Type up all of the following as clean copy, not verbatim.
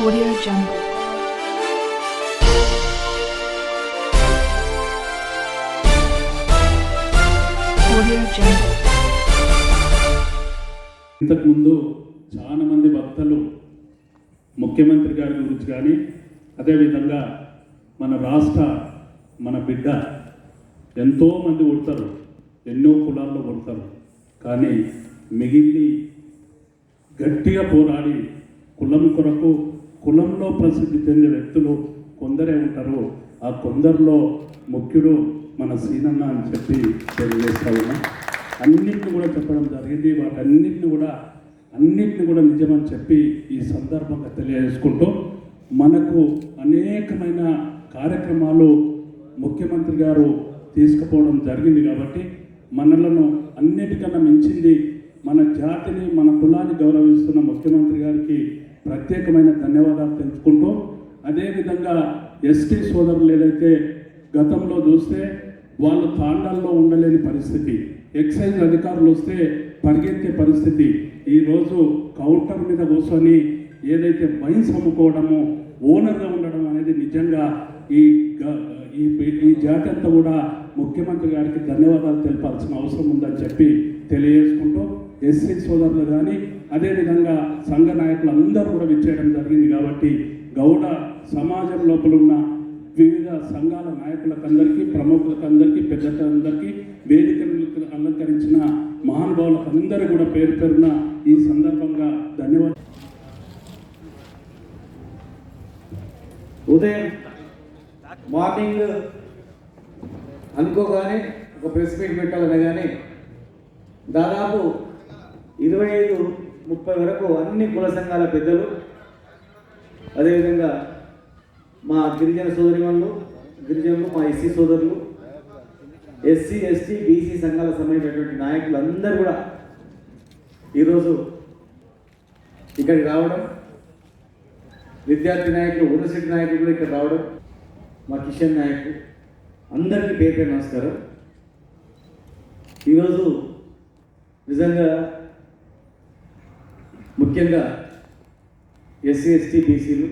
Audio Jungle. Audio Jungle. ఇంతకుముందు చాలా మంది భక్తులు ముఖ్యమంత్రి గారి గురించి కానీ అదేవిధంగా మన రాష్ట్ర మన బిడ్డ ఎంతోమంది కొడతారు, ఎన్నో కులాల్లో కొడతారు. కానీ మిగిలిన గట్టిగా పోరాడి కులం కొరకు కులంలో ప్రసిద్ధి చెందిన వ్యక్తులు కొందరే ఉంటారు. ఆ కొందరిలో ముఖ్యుడు మన సీనన్న అని చెప్పి తెలియజేస్తా ఉన్నాం. అన్నింటిని కూడా చెప్పడం జరిగింది. వాటన్నింటిని కూడా నిజమని చెప్పి ఈ సందర్భంగా తెలియజేసుకుంటూ మనకు అనేకమైన కార్యక్రమాలు ముఖ్యమంత్రి గారు తీసుకుపోవడం జరిగింది. కాబట్టి మనలను అన్నిటికన్నా మించింది మన జాతిని మన కులాన్ని గౌరవిస్తున్న ముఖ్యమంత్రి గారికి ప్రత్యేకమైన ధన్యవాదాలు తెలుసుకుంటూ, అదేవిధంగా ఎస్టీ సోదరులు ఏదైతే గతంలో చూస్తే వాళ్ళు తాండాల్లో ఉండలేని పరిస్థితి, ఎక్సైజ్ అధికారులు వస్తే పరిగెత్తే పరిస్థితి, ఈరోజు కౌంటర్ మీద కూర్చొని ఏదైతే వైన్స్ అమ్ముకోవడమో ఓనర్గా ఉండడం అనేది నిజంగా ఈ జాతి అంతా కూడా ముఖ్యమంత్రి గారికి ధన్యవాదాలు తెలపాల్సిన అవసరం ఉందని చెప్పి తెలియజేసుకుంటూ, ఎస్సీ సోదరులు కానీ అదేవిధంగా సంఘ నాయకులు అందరూ కూడా విచ్చేయడం జరిగింది. కాబట్టి గౌడ సమాజం లోపల ఉన్న వివిధ సంఘాల నాయకులకందరికీ, ప్రముఖులకందరికీ, పెద్దలందరికీ, వేదికలకు అలంకరించిన మహానుభావులకు అందరూ కూడా పేరు పేరున ఈ సందర్భంగా ధన్యవాదాలు. ఉదయం మార్నింగ్ అనుకోగానే ఒక ప్రెస్ మీట్ పెట్టాలని కానీ దాదాపు 25-30 వరకు అన్ని కుల సంఘాల పెద్దలు, అదేవిధంగా మా గిరిజన గిరిజనులు, మా ఎస్సీ సోదరులు, ఎస్సీ ఎస్టీ బీసీ సంఘాల సంబంధించినటువంటి నాయకులు అందరూ కూడా ఈరోజు ఇక్కడికి రావడం, విద్యార్థి నాయకులు, యూనివర్సిటీ నాయకులు కూడా ఇక్కడ రావడం, మా కిషన్ నాయకులు అందరికీ పేరు పేరు నమస్కారం. ఈరోజు నిజంగా ముఖ్యంగా ఎస్సీ ఎస్టీ బీసీలు,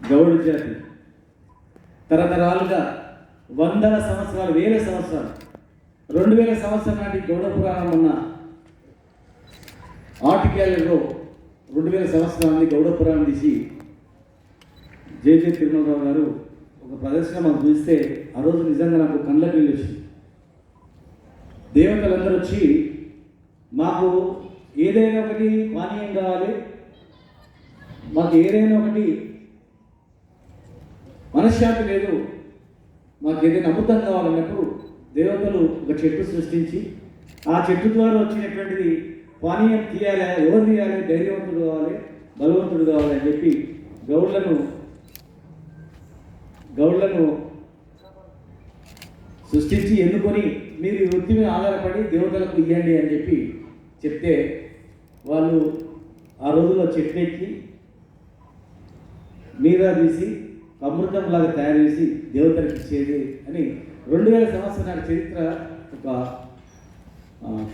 గౌడ జాతి తరతరాలుగా వందల సంవత్సరాలు, వేల సంవత్సరాలు, 2000 సంవత్సరం నాటి గౌడ పురాణం ఉన్న ఆర్టికల్లో 2000 సంవత్సరాలని గౌడ పురాణం తీసి జేజే తిరుమలరావు గారు ఒక ప్రదర్శన మాకు చూస్తే ఆ రోజు నిజంగా నాకు కళ్ళకి నీళ్ళు వచ్చింది. దేవతలందరూ వచ్చి మాకు ఏదైనా ఒకటి పానీయం కావాలి, మాకు ఏదైనా ఒకటి మనశ్శాంతి లేదు, మాకు ఏదైనా అమృతం కావాలన్నప్పుడు దేవతలు ఒక చెట్టు సృష్టించి ఆ చెట్టు ద్వారా వచ్చినటువంటిది పానీయం తీయాలి, ఎవరు తీయాలి, ధైర్యవంతుడు కావాలి, బలవంతుడు కావాలి అని చెప్పి గౌడ్లను సృష్టించి ఎన్నుకొని మీరు ఈ వృత్తి మీద ఆధారపడి దేవతలకు ఇవ్వండి అని చెప్పి చెప్తే వాళ్ళు ఆ రోజుల్లో చెట్టు ఎక్కి నీరా తీసి అమృతంలాగా తయారు చేసి దేవతలకు ఇచ్చేది అని 2000 సంవత్సరాల చరిత్ర ఒక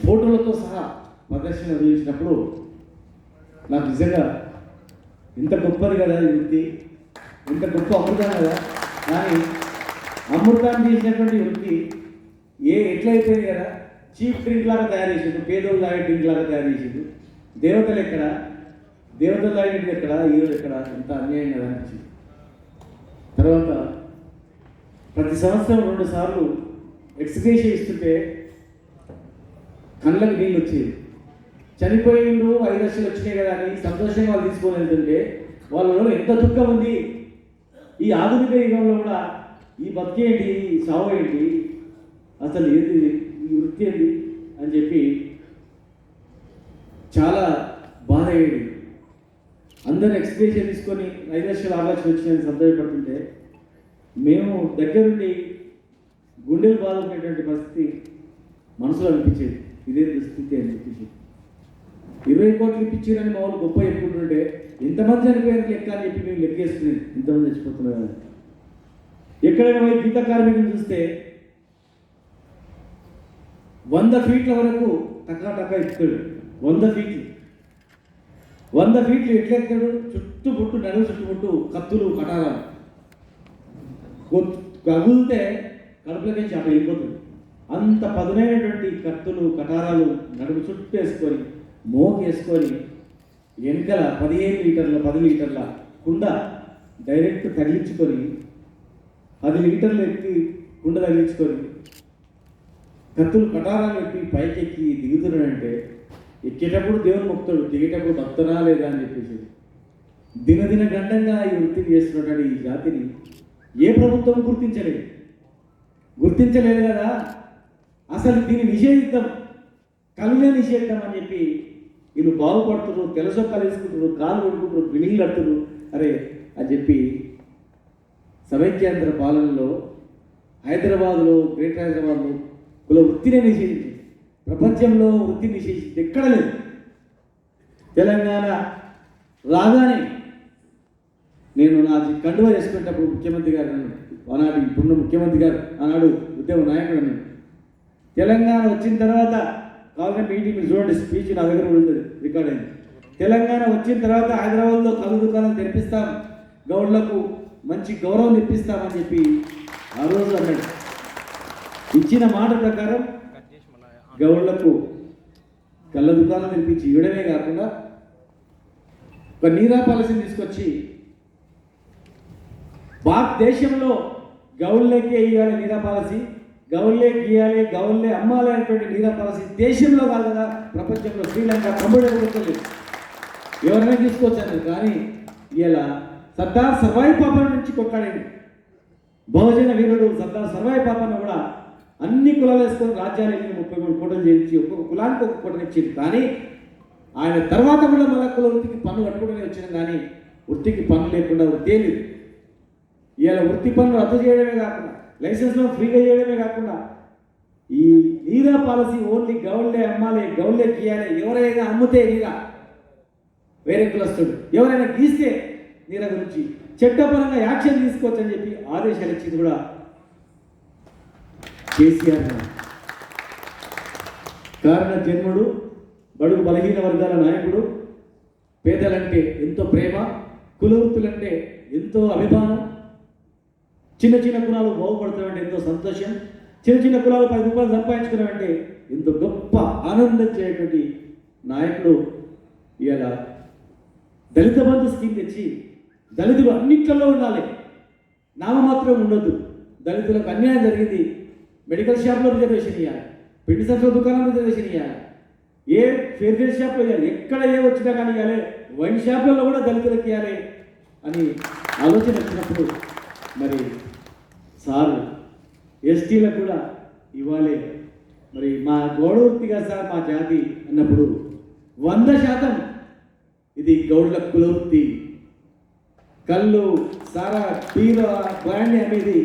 ఫోటోలతో సహా ప్రదర్శన చూసినప్పుడు నాకు నిజంగా ఇంత గొప్పది కదా ఈ వృత్తి, ఇంత గొప్ప అమృతం కదా. కానీ అమృతాన్ని చేసినటువంటి వృత్తి ఎట్లయిపోయింది కదా, చీప్ డ్రింక్ లాగా తయారు చేసిండు, పేదోళ్ళు తాగే డ్రింక్ లాగా తయారు చేసిండు. దేవతలు ఎక్కడ, దేవతలు తాగేది ఎక్కడ, ఈరోజు ఎక్కడ, ఇంత అన్యాయం కదా అనిపించింది. తర్వాత ప్రతి సంవత్సరం 2 సార్లు ఎక్స్గ్రేషన్ ఇస్తుంటే కళ్ళకి నీళ్ళు వచ్చేది. చనిపోయిండు 5 లక్షలు వచ్చినాయి కదా అని సంతోషంగా వాళ్ళు తీసుకొని వెళ్తుంటే వాళ్ళలో ఎంత దుఃఖం ఉంది. ఈ ఆధునిక యుగంలో కూడా ఈ బతికేంటి, ఈ సావు ఏంటి, అసలు ఏది ఈ వృత్తి ఏంటి అని చెప్పి చాలా బాధ అయ్యేది. అందరూ ఎక్స్ప్రెషన్ తీసుకొని 5 లక్షలు 6 లక్షలు వచ్చినాయని సంతోషపడుతుంటే మేము దగ్గరుండి గుండెలు బాధపడేటువంటి పరిస్థితి మనసులో అనిపించేది. ఇదే దుస్థితి అని చెప్పేసి 20 కోట్లు ఇప్పించారని మా వాళ్ళు గొప్ప చెప్పుకుంటుంటే ఎంతమంది చనిపోయారు లెక్క అని చెప్పి మేము లెక్కేసుకునేది, ఇంతమంది చచ్చిపోతున్నారు. ఎక్కడైనా పోయి గీత కార్మికులు చూస్తే 100 ఫీట్ల వరకు టకా టకా ఎక్కుతాడు. 100 ఫీట్లు 100 ఫీట్లు ఎట్లెక్కాడు, చుట్టుముట్టు నడుము చుట్టుముట్టు కత్తులు కటారాలు కగులితే కడుపులకి అటు వెళ్ళిపోతుంది. అంత పదునైనటువంటి కత్తులు కటారాలు నడుము చుట్టూ వేసుకొని మోగేసుకొని వెనకల 15 లీటర్ల 10 లీటర్ల కుండ డైరెక్ట్ తగిలించుకొని 10 లీటర్లు ఎక్కి కుండ తగిలించుకొని కత్తులు కటారాలు పెట్టి పైకెక్కి దిగుతున్నాడంటే ఎక్కేటప్పుడు దేవుని మొక్కుతాడు, దిగేటప్పుడు భక్తనా లేదా అని చెప్పేసి దినదిన గండంగా ఈ వృత్తిని చేస్తున్నటువంటి ఈ జాతిని ఏ ప్రభుత్వం గుర్తించలేదు కదా. అసలు దీన్ని నిషేధిద్దాం, కలునే నిషేధిద్దాం అని చెప్పి వీళ్ళు బాగుపడుతున్నారు, తెలసొక్కలు వేసుకుంటారు, కాలు కొట్టుకుంటారు, బిల్డింగ్లు కడుతున్నారు. అరే అని చెప్పి సమైక్యాంధ్ర పాలనలో హైదరాబాద్లో గ్రేటర్ హైదరాబాద్లో కుల వృత్తినే నిషేధించింది. ప్రపంచంలో వృత్తిని నిషేధించింది ఎక్కడ లేదు. తెలంగాణ రాగానే నేను నా కండువ చేసుకునేటప్పుడు ముఖ్యమంత్రి గారు నన్ను ఆనాడు ఇప్పుడున్న ముఖ్యమంత్రి గారు ఆనాడు ఉద్యమ నాయకుడు అన్నాడు, తెలంగాణ వచ్చిన తర్వాత కావాలంటే మీటింగ్ చూడండి, స్పీచ్ నా దగ్గర ఉంటుంది, రికార్డ్ అయింది. తెలంగాణ వచ్చిన తర్వాత హైదరాబాద్లో కళ్ళు దుకాణాలు తెరిపిస్తాం, గౌడ్లకు మంచి గౌరవం తెప్పిస్తామని చెప్పి ఆ రోజు అన్నాడు. ఇచ్చిన మాట ప్రకారం గౌడ్లకు కళ్ళ దుకాణం తెరిపించి ఇవ్వడమే కాకుండా ఒక నీరా పాలసీని తీసుకొచ్చి భారతదేశంలో గౌళ్ళకే ఇవ్వాలి నీరా పాలసీ, గౌళ్ళే గీయాలి, గౌళ్ళే అమ్మాలి అనేటువంటి నీరా పాలసీ దేశంలో కాదు కదా, ప్రపంచంలో శ్రీలంక కంబోడియా కూడా ఎవరైనా తీసుకోవచ్చారు. కానీ ఇలా సర్దార్ సర్వాయి పాపన నుంచి కొట్లాడింది బహుజన వీరుడు సర్దార్ సర్వాయి పాపన్న కూడా అన్ని కులాలు వేసుకొని రాజ్యాలు 33 కోటలు చేయించి ఒక్కొక్క కులానికి ఒక కోటలు ఇచ్చింది. కానీ ఆయన తర్వాత కూడా మళ్ళా కుల వృత్తికి పన్ను కట్టుకుంటూనే వచ్చినాం, కానీ వృత్తికి పన్ను లేకుండా వృత్తి లేదు. ఇలా వృత్తి పన్ను రద్దు చేయడమే కాకుండా లైసెన్స్లో ఫ్రీగా చేయడమే కాకుండా ఈ నీరా పాలసీ ఓన్లీ గౌళ్ళే అమ్మాలి, గౌళ్ళే గీయాలి, ఎవరైనా అమ్మితే నీరా వేరే కులస్తుడు, ఎవరైనా గీస్తే నీరా గురించి చట్టపరంగా యాక్షన్ తీసుకోవచ్చు అని చెప్పి ఆదేశాలు ఇచ్చింది కూడా కేసీఆర్ గారు. కారణ జన్ముడు, బడుగు బలహీన వర్గాల నాయకుడు, పేదలంటే ఎంతో ప్రేమ, కులవృత్తులంటే ఎంతో అభిమానం, చిన్న చిన్న కులాలు బాగుపడుతున్నామంటే ఎంతో సంతోషం, చిన్న చిన్న కులాలు 10 రూపాయలు సంపాదించుకున్నామంటే ఎంతో గొప్ప ఆనందం చేయటువంటి నాయకుడు. ఇలా దళిత బంధు స్కీమ్ తెచ్చి దళితులు అన్నిట్లలో ఉండాలి, నామమాత్రం ఉండొద్దు. దళితులకు అన్యాయం జరిగింది, మెడికల్ షాప్లో రిజర్వేషన్ ఇవ్వాలి, పిండి సంచుల దుకాణంలో రిజర్వేషన్ ఇవ్వాలి, ఏ ఫేర్వేర్ షాప్లో ఇవ్వాలి, ఎక్కడ ఏ వచ్చినా కానీ ఇవ్వాలి, వైన్ షాపులలో కూడా దళితులకు ఇవ్వాలి అని ఆలోచన వచ్చినప్పుడు మరి సార్ ఎస్టీలకు కూడా ఇవ్వాలి, మరి మా గౌడవృత్తిగా సార్ మా జాతి అన్నప్పుడు 100% ఇది గౌడ్ల కులవృత్తి. కళ్ళు సారా పీర బ్రాండ్ అనేది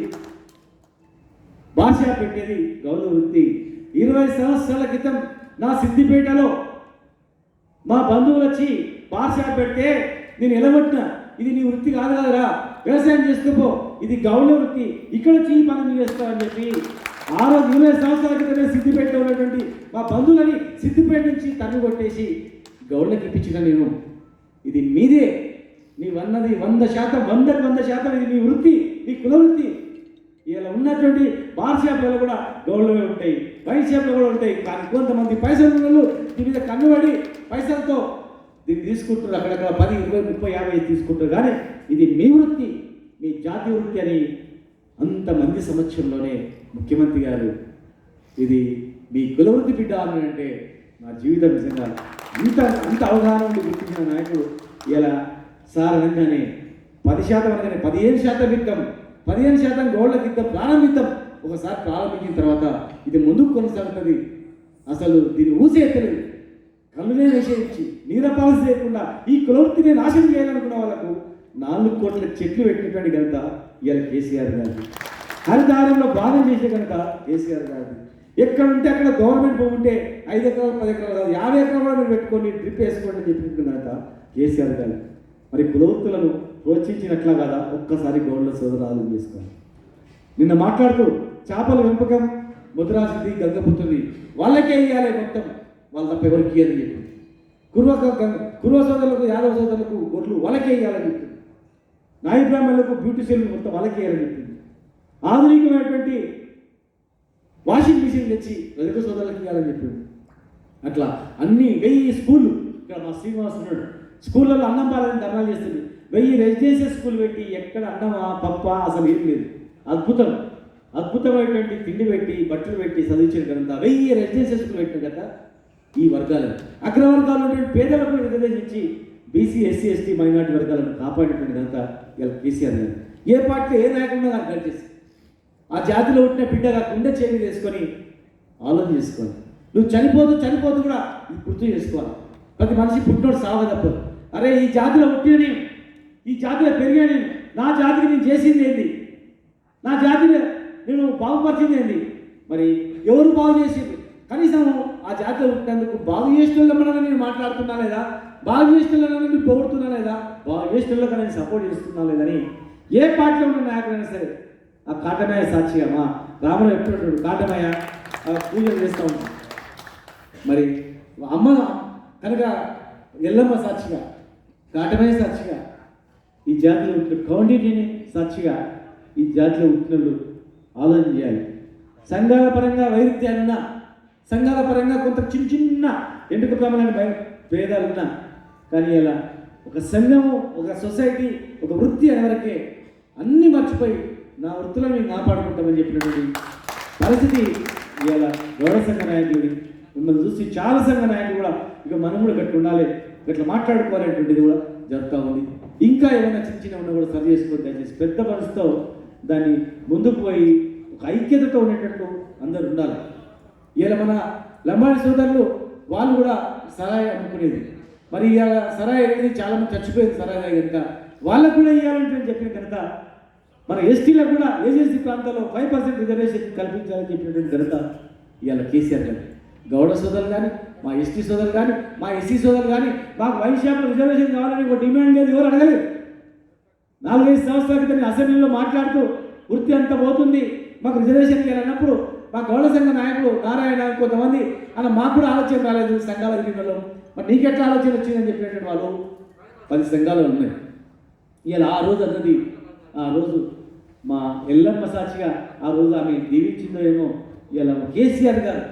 భాష పెట్టేది గౌడ వృత్తి. 20 సంవత్సరాల క్రితం నా సిద్దిపేటలో మా బంధువులు వచ్చి భాష పెడితే నేను ఎలగొట్టిన, ఇది నీ వృత్తి కాదు కదరా, వ్యవసాయం చేసుకోపో, ఇది గౌడ వృత్తి, ఇక్కడ వచ్చి ఈ పని చేస్తామని చెప్పి ఆ రోజు 20 సంవత్సరాల క్రితమే సిద్దిపేటలో ఉన్నటువంటి మా బంధువులని సిద్దిపేట నుంచి తన్ను కొట్టేసి గౌడ్లకు ఇప్పించిన నేను, ఇది మీదే, నీవన్నది 100%, 100% ఇది మీ వృత్తి, నీ కుల వృత్తి. ఇలా ఉన్నటువంటి బార్ షాప్లలో కూడా గౌడ్లవే ఉంటాయి, వైన్ షాప్లో కూడా ఉంటాయి. కానీ కొంతమంది పైసలు ఉన్న వాళ్ళు దీని మీద కన్నుబడి పైసలతో దీన్ని తీసుకుంటారు, అక్కడక్కడ 10, 20, 30, 50 తీసుకుంటారు. కానీ ఇది మీ వృత్తి, మీ జాతి వృత్తి అని అంతమంది సమక్షంలోనే ముఖ్యమంత్రి గారు ఇది మీ కులవృత్తి బిడ్డ అని అంటే నా జీవితం నిజంగా అంత అవగాహన ఉండి గుర్తించిన నాయకుడు. ఇలా సార్ అనగానే 10% అనగానే 15% ఇద్దాం, 15% గౌడ్లకు ఇద్దాం, ప్రారంభిద్దాం. ఒకసారి ప్రారంభించిన తర్వాత ఇది ముందుకు కొనసాగుతుంది. అసలు దీన్ని ఊసే ఎత్తలేదు, కళ్ళునే నిషేధించి నీర పాలసీ లేకుండా ఈ కులవృత్తిని నాశనం చేయాలనుకున్న వాళ్ళకు 4 కోట్ల చెట్లు పెట్టినటువంటి ఘనత ఇవాళ కేసీఆర్ గారిది. హరితహారంలో బాధ చేసే కనుక కేసీఆర్ గారిది. ఎక్కడ ఉంటే అక్కడ గవర్నమెంట్ భూమి ఉంటే 5 ఎకరాలు 10 ఎకరాలు కాదు 50 ఎకరాలు కూడా మీరు పెట్టుకోండి, డ్రిప్ వేసుకోండి అని చెప్పినట్టు కనుక కేసీఆర్ గారు. మరి కులవృత్తులను ప్రోత్సహించినట్లా కదా ఒక్కసారి గౌడ్ల సోదరాలు చేసుకోవాలి. నిన్న మాట్లాడుతూ చేపల పెంపకం ముద్రాసింది గంగపుత్రుది వాళ్ళకే ఇవ్వాలి మొత్తం, వాళ్ళ తప్ప ఎవరికి అని చెప్పి కురువ సోదరులకు యాదవ సోదరులకు గొడ్లు వలకేయాలని చెప్పింది. నాయి బ్రాహ్మణులకు బ్యూటిషియన్లు మొత్తం వలకేయాలని చెప్పింది. ఆధునికమైనటువంటి వాషింగ్ మిషన్ తెచ్చి రజక సోదరులకు ఇవ్వాలని చెప్పింది. అట్లా అన్ని 1000 స్కూళ్ళు, ఇక్కడ మా శ్రీనివాస్ ఉన్నాడు, స్కూళ్ళలో అన్నం పాలని ధర్నాలు చేస్తుంది. 1000 రెసిడెన్షియల్ స్కూల్ పెట్టి ఎక్కడ అన్నమా పప్ప అసలు ఏం లేదు. అద్భుతమైనటువంటి తిండి పెట్టి బట్టలు పెట్టి చదివించిన కదా 1000 రెసిడెన్షియల్ స్కూల్ పెట్టిన కదా ఈ వర్గాలు. అగ్ర వర్గాలు ఉన్నటువంటి పేదలకు రిజర్వేషన్ ఇచ్చి బీసీ ఎస్సీ ఎస్టీ మైనార్టీ వర్గాలను కాపాడినటువంటి కనుక ఇలా కేసీఆర్ గారు ఏ పార్టీలో ఏ నాయకుడిగా నాకు కలిసి ఆ జాతిలో పుట్టిన బిడ్డగా గుండె చేయి వేసుకొని ఆలోచన చేసుకోవాలి. నువ్వు చనిపోతూ కూడా ఇది గుర్తు చేసుకోవాలి. ప్రతి మనిషి పుట్టినోడు సావ తప్పదు. అరే ఈ జాతిలో పుట్టిన నేను, ఈ జాతిలో పెరిగా నేను, నా జాతికి నేను చేసింది ఏంది, నా జాతిని నేను బాగుపరిచింది ఏంది, మరి ఎవరు బాగు చేసింది, కనీసం ఆ జాతిలో పుట్టినందుకు బాగు చేస్తున్నా నేను మాట్లాడుతున్నా లేదా, బాగు చేస్తున్నా నేను పొగుడుతున్నా లేదా, బాగు చేస్తున్నా నేను సపోర్ట్ చేస్తున్నా లేదని ఏ పార్టీలో ఉన్న నాయకుడైనా సరే ఆ కాటమయ్య సాక్షిగా మా రాముడు ఎప్పుడు కాటమయ్య పూజలు చేస్తూ ఉంటాం. మరి అమ్మ కనుక ఎల్లమ్మ సాక్షిగా, కాటమయ్య సాక్షిగా, ఈ జాతిలో ఉంటున్న కౌండిటీని సాక్షిగా ఈ జాతిలో ఉంటున్న ఆలోచన చేయాలి. సంఘాల పరంగా వైరుధ్యాలున్నా, సంఘాల పరంగా కొంత చిన్న ఎంటుక ప్రమాణ భేదాలున్నా, కానీ ఇలా ఒక సంఘము, ఒక సొసైటీ, ఒక వృత్తి అనే వరకే అన్నీ మర్చిపోయి నా వృత్తులను మేము కాపాడుకుంటామని చెప్పినటువంటి పరిస్థితి ఇవాళ గౌరవ సంఘ నాయకుడిని మిమ్మల్ని చూసి చాలా సంఘ నాయకులు కూడా ఇక మనం కూడా గట్టు ఉండాలి, గట్లా మాట్లాడుకోవాలనేటువంటిది కూడా జరుగుతూ ఉంది. ఇంకా ఏమైనా చిన్న ఉన్నా కూడా సరి చేసుకోవద్దు దయచేసి పెద్ద మనసుతో దాన్ని ముందుకు పోయి ఒక ఐక్యతతో ఉండేటట్టు అందరూ ఉండాలి. ఇలా మన లంబాడి సోదరులు వాళ్ళు కూడా సరాయి అమ్ముకునేది, మరి ఇవాళ సరాయి అనేది చాలామంది చచ్చిపోయింది సరాయి కనుక వాళ్ళకు కూడా ఇవ్వాలంటే చెప్పిన కనుక మన ఎస్టీలకు కూడా ఏజెన్సీ ప్రాంతాల్లో 5% రిజర్వేషన్ కల్పించాలని చెప్పినటువంటి ఘనత ఇవాళ కేసీఆర్ గారు. గౌడ సోదరులు కానీ, మా ఎస్టీ సోదరులు కానీ, మా ఎస్సీ సోదరులు కానీ మాకు వైశాఖలో రిజర్వేషన్ కావాలని ఒక డిమాండ్ లేదు, ఎవరు అడగలేదు. 4-5 సంవత్సరాల క్రితం అసెంబ్లీలో మాట్లాడుతూ వృత్తి అంత పోతుంది మాకు రిజర్వేషన్ ఇవ్వాలన్నప్పుడు మా గౌడ సంఘ నాయకులు నారాయణ కొంతమంది అలా మాకు కూడా ఆలోచన రాలేదు సంఘాల ఎన్నికల్లో, మరి నీకెట్లా ఆలోచన వచ్చిందని చెప్పినటువంటి వాళ్ళు 10 సంఘాలు ఉన్నాయి. ఇలా ఆ రోజు అన్నది, ఆ రోజు మా ఎల్లమ్మ సాక్షిగా ఆ రోజు ఆమె దీవించిందో ఏమో, ఇలా కేసీఆర్ గారు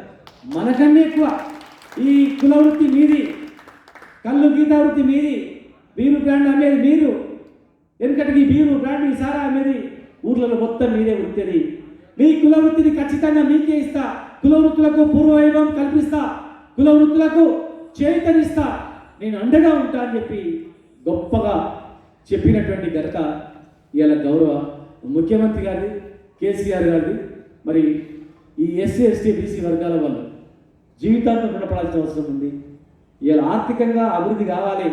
మనకన్నా ఎక్కువ ఈ కుల వృత్తి మీది, కళ్ళు గీతా వృత్తి మీది, బీరు బ్రాండ్ అమ్మేది మీరు, ఎందుకంటే ఈ బీరు బ్రాండ్ ఈ సారా అమ్మేది ఊర్లలో మొత్తం మీదే వృత్తిది. మీ కుల వృత్తిని ఖచ్చితంగా మీకే ఇస్తా, కుల వృత్తులకు పూర్వవైభవం కల్పిస్తా, కుల వృత్తులకు చేతనిస్తా, నేను అండగా ఉంటా అని చెప్పి గొప్పగా చెప్పినటువంటి ఘనత ఇవాళ గౌరవ ముఖ్యమంత్రి గారిది, కేసీఆర్ గారిది. మరి ఈ ఎస్సీ ఎస్టీ బీసీ వర్గాల వాళ్ళు జీవితాంతం రుణపడాల్సిన అవసరం ఉంది. ఇవాళ ఆర్థికంగా అభివృద్ధి కావాలి,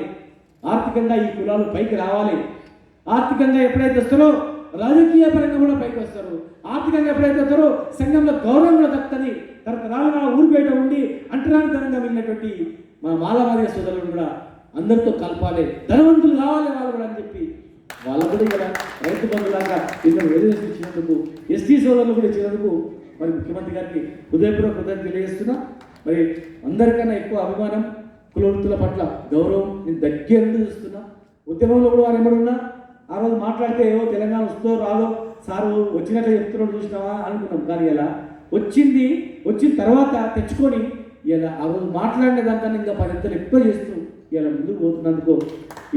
ఆర్థికంగా ఈ కులాలు పైకి రావాలి, ఆర్థికంగా ఎప్పుడైతే వస్తారో రాజకీయ పరంగా కూడా పైకి వస్తారు, ఆర్థికంగా ఎప్పుడైతే వస్తారో సంఘంలో గౌరవం కూడా దక్కుతుంది. తరతరాలుగా ఊరు బయట ఉండి అంటరానితనంగా వెళ్ళినటువంటి మా మాలమాదిగ సోదరులు కూడా అందరితో కలపాలి, ధనవంతులు కావాలి వాళ్ళు కూడా అని చెప్పి వాళ్ళు కూడా ఇక్కడ రైతు బంధులాగా ఇద్దరు రిజర్వేషన్ ఇచ్చినందుకు, ఎస్టీ సోదరులు కూడా ఇచ్చినందుకు మరి ముఖ్యమంత్రి గారికి హృదయపూర్వక కృతజ్ఞతలు తెలియజేస్తున్నా. మరి అందరికన్నా ఎక్కువ అభిమానం, కుల వృత్తుల పట్ల గౌరవం నేను దగ్గర నుండి చూస్తున్నా. ఉద్యమంలో కూడా వారు ఎవరున్నా ఆ రోజు మాట్లాడితే ఏవో తెలంగాణ వస్తుందో రాదో సారు వచ్చినట్లు చెప్తున్నాడు చూసినావా అనుకున్నాం, కానీ ఇలా వచ్చిన తర్వాత తెచ్చుకొని ఇలా ఆ రోజు మాట్లాడిన దానికన్నా ఇంకా 10 ఎక్కువ చేస్తూ ఇలా ముందుకు పోతున్నందుకు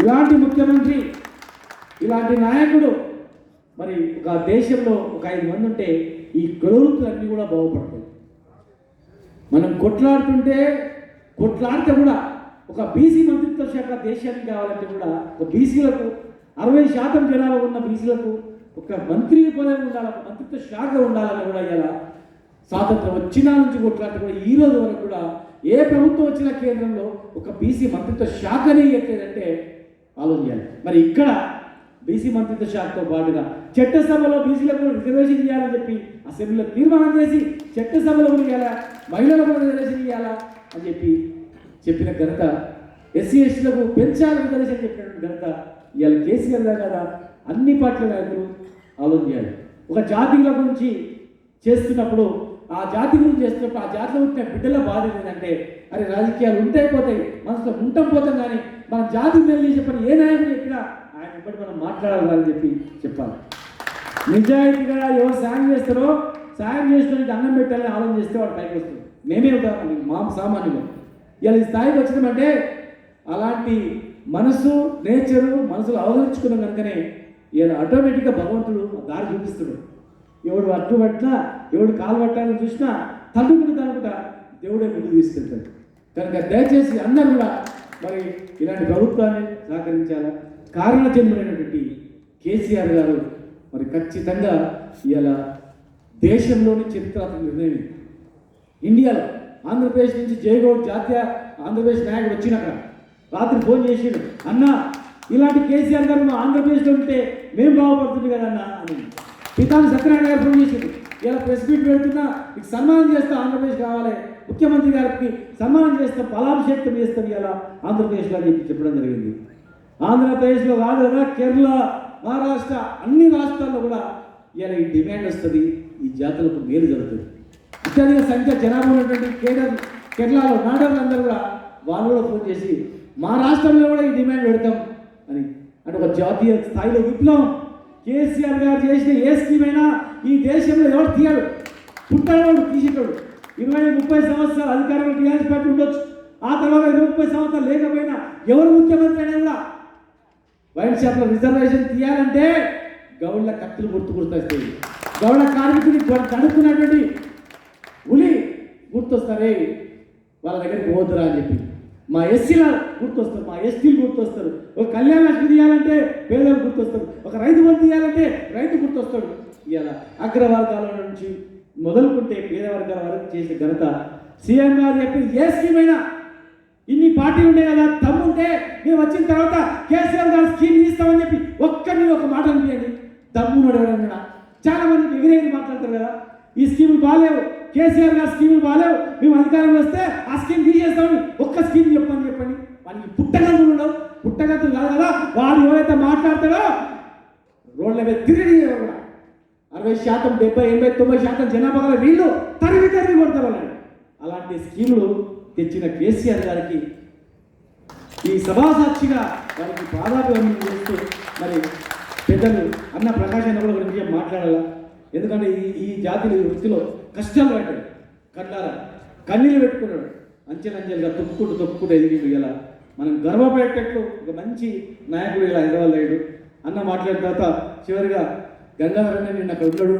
ఇలాంటి ముఖ్యమంత్రి, ఇలాంటి నాయకుడు మరి ఒక దేశంలో ఒక 5 మంది ఉంటే ఈ కులవృత్తులన్నీ కూడా బాగుపడతాయి. మనం కొట్లాడితే కూడా ఒక బీసీ మంత్రిత్వ శాఖ దేశానికి కావాలంటే కూడా ఒక బీసీలకు 60% జనాభా ఉన్న బీసీలకు ఒక మంత్రి పదవి ఉండాలి, ఒక మంత్రిత్వ శాఖ ఉండాలని కూడా ఇలా స్వాతంత్రం వచ్చిన నుంచి కొట్లాడితే కూడా ఈ రోజు వరకు కూడా ఏ ప్రభుత్వం వచ్చిన కేంద్రంలో ఒక బీసీ మంత్రిత్వ శాఖనే ఇవ్వట్లేదంటే ఆలోచించాలి. మరి ఇక్కడ బీసీ మంత్రిత్వ శాఖతో పాటుగా చట్టసభలో బీసీలకు రిజర్వేషన్ ఇవ్వాలని చెప్పి అసెంబ్లీలో తీర్మానం చేసి చట్టసభలో కూడా ఇవ్వాలా, మహిళలకు రిజర్వేషన్ ఇవ్వాలా అని చెప్పిన ఘనత, ఎస్సీ ఎస్టీలకు పెంచాలి రిజర్వేషన్ చెప్పినటువంటి ఘనత ఇవాళ కేసీఆర్ కదా. అన్ని పార్టీల నాయకులు ఆలోచన చేయాలి. ఒక జాతిల గురించి చేస్తున్నప్పుడు ఆ జాతి గురించి చేస్తున్నప్పుడు ఆ జాతిలో ఉంటే బిడ్డల బాధ ఏంటంటే, అరే రాజకీయాలు ఉంటాయి పోతాయి, మనసులో ఉంటాం పోతాం, కానీ మన జాతి మేలు చేసే పని ఏ నాయకుడు చెప్పినా ఆయన ఇప్పటి మనం మాట్లాడాలని చెప్పి చెప్పాలి. నిజాయితీగా ఎవరు సాయం చేస్తారో సాయం చేసిన అన్నం పెట్టాలని ఆలోచన చేస్తే వాడు పైకి వస్తుంది. మేమే ఉదాహరణ మా సామాన్యులు ఇలా ఈ స్థాయికి వచ్చినామంటే అలాంటి మనసు నేచరు మనసులో అవగరించుకున్నాం కనుకనే ఇలా ఆటోమేటిక్గా భగవంతుడు దారి చూపిస్తాడు. ఎవడు అడ్డు పట్టినా ఎవడు కాలు పట్టాలని చూసినా తన్నుకుంటా దేవుడే ముందు తీసుకెళ్తాడు. కనుక దయచేసి అందరూ కూడా మరి ఇలాంటి ప్రభుత్వాన్ని సహకరించాలా. కారణ జన్ములైనటువంటి కేసీఆర్ గారు మరి ఖచ్చితంగా ఇలా దేశంలోని చరిత్రాత్మక నిర్ణయం ఇండియాలో ఆంధ్రప్రదేశ్ నుంచి జయగౌడ్ జాతీయ ఆంధ్రప్రదేశ్ నాయకుడు వచ్చినాక రాత్రి ఫోన్ చేసాడు, అన్న ఇలాంటి కేసీఆర్ గారు మా ఆంధ్రప్రదేశ్లో ఉంటే మేము బాగుపడుతుంది కదన్నా అని. పితాని సత్యనారాయణ గారు ఫోన్ చేసాడు, ఇలా ప్రెస్ మీట్ పెడుతున్నా మీకు సన్మానం చేస్తా, ఆంధ్రప్రదేశ్ కావాలి, ముఖ్యమంత్రి గారికి సన్మానం చేస్తాం, ఫలాభిషేకం చేస్తాం ఇలా ఆంధ్రప్రదేశ్లో అని చెప్పి చెప్పడం జరిగింది. ఆంధ్రప్రదేశ్లో కాదు కదా, కేరళ, మహారాష్ట్ర అన్ని రాష్ట్రాల్లో కూడా ఇలా ఈ డిమాండ్ వస్తుంది, ఈ జాతులకు మేలు జరుగుతుంది. అత్యధిక సంఖ్య జనాభా ఉన్నటువంటి కేరళలో నాడర్లందరూ కూడా వాళ్ళు కూడా ఫోన్ చేసి మా రాష్ట్రంలో కూడా ఈ డిమాండ్ పెడతాం అని. అంటే ఒక జాతీయ స్థాయిలో విప్లవం కేసీఆర్ గారు చేసిన ఏ స్కీమ్ అయినా ఈ దేశంలో ఎవరు తీయడు, పుట్టాడు తీసేటాడు. 20-30 సంవత్సరాలు అధికారంలో టీఆర్ఎస్ పార్టీ ఉండొచ్చు, ఆ తర్వాత 20-30 సంవత్సరాలు లేకపోయినా ఎవరు ముఖ్యమంత్రి అయినా కూడా వైన్ షాప్లో రిజర్వేషన్ తీయాలంటే గౌడ్ల కత్తులు గుర్తాయి. గౌడ కార్మికుని తడుపుకున్నటువంటి ఉలి గుర్తొస్తారే, వాళ్ళ దగ్గరికి పోద్దురా అని చెప్పి. మా ఎస్సీల గుర్తొస్తారు, మా ఎస్టీలు గుర్తొస్తారు. ఒక కళ్యాణ లక్ష్మి తీయాలంటే పేదలు గుర్తొస్తారు, ఒక రైతు బంధు తీయాలంటే రైతు గుర్తొస్తాడు. ఇలా అగ్రవర్గాల నుంచి మొదలుకుంటే పేద వర్గాల వరకు చేసే ఘనత సీఎం గారు చెప్పిన ఏ స్కీమ్ అయినా ఇన్ని పార్టీలు ఉండే కదా, దమ్ముంటే మేము వచ్చిన తర్వాత కేసీఆర్ గారు స్కీమ్ ఇస్తామని చెప్పి ఒక్కరిని ఒక మాట అనిపించండి. దమ్మున్నాడు ఎవరన్నా. చాలా మంది ఎగిరేది మాట్లాడతారు కదా, ఈ స్కీములు బాగాలేవు, కేసీఆర్ గారు స్కీములు బాగాలేవు, మేము అధికారంలో వస్తే ఆ స్కీమ్ తీసేస్తామని ఒక్క స్కీమ్ చెప్పండి. వానికి పుట్టగంతులు ఉండవు, పుట్టగంతులు కాదు కదా, వాడు ఎవరైతే మాట్లాడతాడో రోడ్ల మీద తిరిగి కూడా 60%, 70%, 80%, 90% జనాభా గల వీళ్ళు తరిగి కొడతారు వాళ్ళని. అలాంటి స్కీములు తెచ్చిన కేసీఆర్ గారికి ఈ సభాసాక్షిగా వారికి పాదాభివందనం చేస్తూ మరి పెద్దలు అన్న ప్రకాశ్ అన్న కూడా గురించి మాట్లాడాలా. ఎందుకంటే ఈ జాతిని వృత్తిలో కష్టాలు పడ్డాడు, కన్నీళ్ళు పెట్టుకున్నాడు, అంచెలంచెలుగా తొక్కుకుంటూ ఎదిగి ఇలా మనం గర్వపడేటట్లు ఒక మంచి నాయకుడు ఇలా ఎదగలేడు. అన్న మాట్లాడిన తర్వాత చివరిగా గంగాధర్ అన్న నిన్న అక్కడ ఉన్నాడు.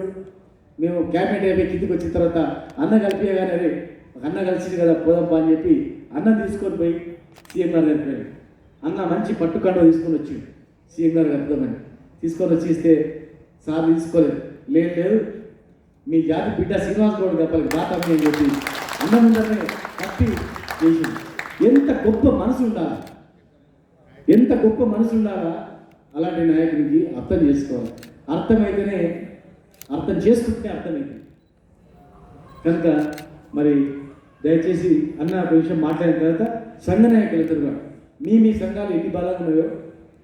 మేము క్యాబినెట్ అయిపోయి కిందికి వచ్చిన తర్వాత అన్న కలిపియగానే ఒక అన్న కలిసింది కదా పోదాంపా అని చెప్పి అన్నం తీసుకొని పోయి సీఎం గారు కలిపాడు. అన్న మంచి పట్టుకండ తీసుకొని వచ్చిండు, సీఎం గారు కలుపుదామని తీసుకొని వచ్చి ఇస్తే సార్ తీసుకోలేదు. లేదు మీ జాతి బిడ్డ శ్రీనివాస్ గౌడ్ కప్పాలి బాతమ్మి అని చెప్పి అన్నం ఉందనే కట్టి చేసింది. ఎంత గొప్ప మనసు ఉండాలా, ఎంత గొప్ప మనసు ఉండాలా. అలాంటి నాయకుడికి అర్థం చేసుకోవాలి, అర్థమైతేనే అర్థం చేసుకుంటే అర్థమైంది. కనుక మరి దయచేసి అన్న ఒక విషయం మాట్లాడిన తర్వాత సంఘ నాయకులు ఇద్దరు కూడా మీ సంఘాలు ఎన్ని బలంగా ఉన్నాయో,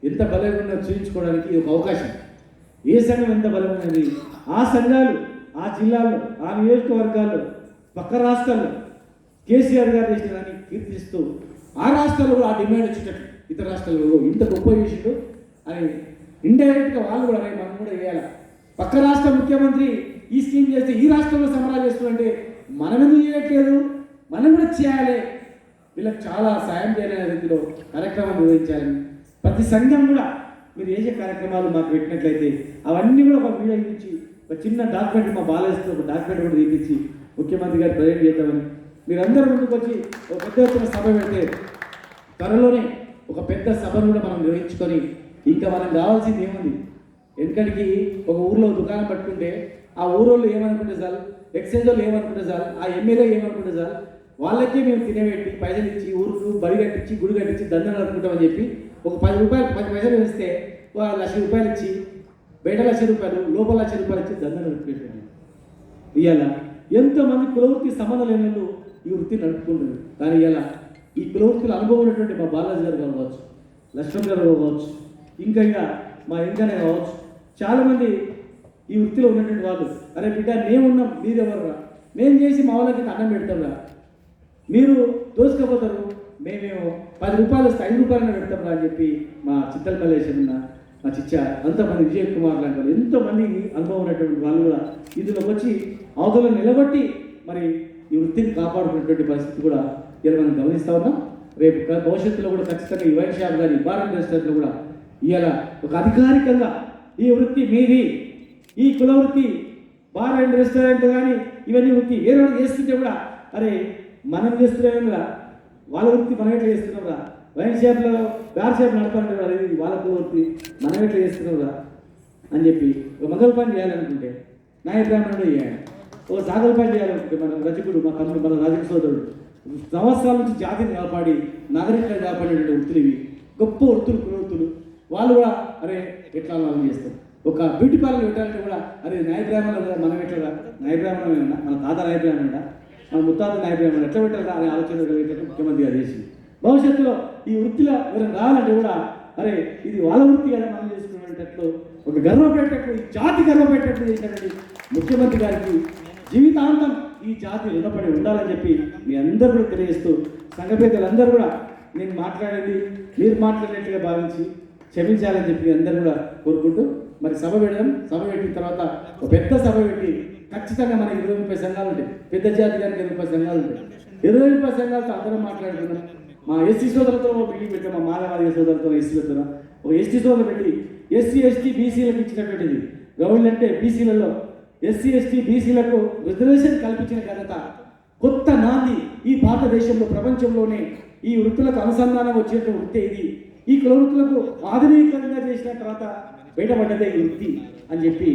ఎంత బలంగా ఉన్నాయో చూపించుకోవడానికి ఒక అవకాశం. ఏ సంఘం ఎంత బలమైనది ఆ సంఘాలు ఆ జిల్లాల్లో ఆ నియోజకవర్గాల్లో పక్క రాష్ట్రాల్లో కేసీఆర్ గారు చేసిన దాన్ని కీర్తిస్తూ ఆ రాష్ట్రాల్లో కూడా ఆ డిమాండ్ వచ్చేటట్టు ఇతర రాష్ట్రాల్లో ఇంత గొప్ప చేసిండు అని ఇండైరెక్ట్గా వాళ్ళు కూడా మనం కూడా చేయాలి. పక్క రాష్ట్ర ముఖ్యమంత్రి ఈ స్కీమ్ చేస్తే ఈ రాష్ట్రంలో సమరాలు చేస్తుంటే మనం ఎందుకు చేయట్లేదు, మనం కూడా చేయాలి. వీళ్ళకి చాలా సాయం చేయలేని రీతిలో కార్యక్రమాలు నిర్వహించాలని ప్రతి సంఘం కూడా మీరు చేసే కార్యక్రమాలు మాకు పెట్టినట్లయితే అవన్నీ కూడా ఒక వీడియో ఇచ్చి ఒక చిన్న డాక్యుమెంట్ మా బాలేస్తూ ఒక డాక్యుమెంట్ కూడా తీపించి ముఖ్యమంత్రి గారు ప్రజెంట్ చేద్దామని మీరందరూ ముందుకు వచ్చి ఒక పెద్ద ఎత్తున సభ పెడితే త్వరలోనే ఒక పెద్ద సభను కూడా మనం నిర్వహించుకొని ఇంకా మనం కావాల్సింది ఏముంది. ఎందుకంటే ఒక ఊర్లో దుకాణం పట్టుకుంటే ఆ ఊరోళ్ళు ఏమనుకుంటే చాలు, ఎక్సైజ్ వాళ్ళు ఏమనుకుంటే చాలు, ఆ ఎమ్మెల్యే ఏమనుకుంటే చాలు, వాళ్ళకే మేము తినబెట్టి పైసలు ఇచ్చి ఊరుకు బడి కట్టించి గుడి కట్టించి దండం నడుపుకుంటామని చెప్పి ఒక 10 రూపాయలు 10 పైసలు వేస్తే ₹1,00,000 ఇచ్చి బయట ₹1,00,000 లోపల ₹1,00,000 ఇచ్చి దండం నడుపుకుంటారు. ఇవాళ ఎంతోమంది కులవృత్తి సంబంధం లేని ఈ వృత్తి నడుపుకుంటారు. కానీ ఇవాళ ఈ కులవృత్తుల అనుభవం ఉన్నటువంటి మా బాలాజీ గారు కావచ్చు, లక్ష్మణ్ గారు కావచ్చు, ఇంకా మా ఎంకనే కావచ్చు, చాలామంది ఈ వృత్తిలో ఉన్నటువంటి వాళ్ళు అరే బిడ్డ మేమున్నాం మీరెవర్రా, మేము చేసి మా వాళ్ళకి అన్నం పెడతాంరా, మీరు దోసుకపోతారు మేమేమో 10 రూపాయలు వస్తే 5 రూపాయలనే పెడతాం అని చెప్పి మా చిత్తల మల్లేశ్వర మా చిచ్చ అంతమంది విజయ్ కుమార్ లాంటి వాళ్ళు ఎంతోమంది అనుభవం ఉన్నటువంటి వాళ్ళు కూడా ఇందులోకి వచ్చి అవతల నిలబట్టి మరి ఈ వృత్తిని కాపాడుకునేటువంటి పరిస్థితి కూడా ఇలా మనం గమనిస్తూ ఉన్నాం. రేపు భవిష్యత్తులో కూడా ఖచ్చితంగా ఈ వైన్ షాప్ కానీ బార్ అండ్ రెస్టారెంట్లో కూడా ఇవాళ ఒక అధికారికంగా ఈ వృత్తి మీది, ఈ కుల వృత్తి బార్ అండ్ రెస్టారెంట్ కానీ ఇవన్నీ వృత్తి వేరే వాళ్ళు చేస్తుంటే కూడా అరే మనం చేస్తున్నాం కదా, వాళ్ళ వృత్తి మనం ఎట్లా చేస్తున్నాం కదా, వైన్ షాప్లో బార్ షాప్ నడపాలంటే కూడా ఇది వాళ్ళ కుల వృత్తి మనం ఎట్లా చేస్తున్నాం కదా అని చెప్పి ఒక మంగళ పని చేయాలనుకుంటే న్యాయ బ్రాహ్మణుడు చేయాలి, ఒక సాగల పని చేయాలనుకుంటే మన రచకుడు మా తమ్ముడు మన రాజకీయ సోదరుడు సంవత్సరాల నుంచి జాతిని కాపాడి నాగరికత కాపాడేటువంటి వృత్తులు ఇవి గొప్ప వృత్తులు కుల వృత్తులు. వాళ్ళు కూడా అరే ఎట్లా వాళ్ళు చేస్తారు. ఒక బ్యూటీ పార్లర్ పెట్టాలంటే కూడా అరే న్యాయ బ్రాహ్మణులు కదా మనం ఎట్లా న్యాయ బ్రాహ్మణమేనా, మన తాత న్యాయ బ్రాహ్మణుడా, మన ముత్తాత న్యాయ బ్రాహ్మణుడు ఎట్లా పెట్టాలి అనే ఆలోచన కలిగేటట్టు ముఖ్యమంత్రి గారు చేసింది. భవిష్యత్తులో ఈ వృత్తిలో ఎవరైనా రావాలంటే కూడా అరే ఇది వాళ్ళ వృత్తి కదా మనం చేసుకునేటట్లు ఒక గర్వపెట్టేటట్లు ఈ జాతి గర్వపెట్టేట్లు చేసినటువంటి ముఖ్యమంత్రి గారికి జీవితాంతం ఈ జాతి రుణపడి ఉండాలని చెప్పి మీ అందరూ కూడా తెలియజేస్తూ సంఘ పెద్దలందరూ కూడా నేను మాట్లాడేది మీరు మాట్లాడినట్టుగా భావించి క్షమించాలని చెప్పి అందరూ కూడా కోరుకుంటూ మరి సభ పెట్టిన తర్వాత ఒక పెద్ద సభ పెట్టి ఖచ్చితంగా మనకి 20-30 సంఘాలు ఉంటాయి. పెద్ద జాతి గారికి 20 సంఘాలు ఉంటాయి. 20-30 సంఘాలతో అందరం మాట్లాడుకున్నాం. మా ఎస్సీ సోదరులతో మీటింగ్ పెట్టాం, మా మాలవాది సోదరులతో ఎస్సీలతో ఒక ఎస్టీ సోదరు పెట్టి ఎస్సీ ఎస్టీ బీసీలకు ఇచ్చినటువంటిది గవర్నమెంట్ అంటే బీసీలలో ఎస్సీ ఎస్టీ బీసీలకు రిజర్వేషన్ కల్పించిన ఘనత కొత్త నాంది ఈ భారతదేశంలో ప్రపంచంలోనే ఈ వృత్తులకు అనుసంధానం వచ్చేటువంటి వృత్తి ఇది. ఈ కుల వృత్తులకు ఆధునీకరంగా చేసిన తర్వాత బయటపడ్డదే ఈ వృత్తి అని చెప్పి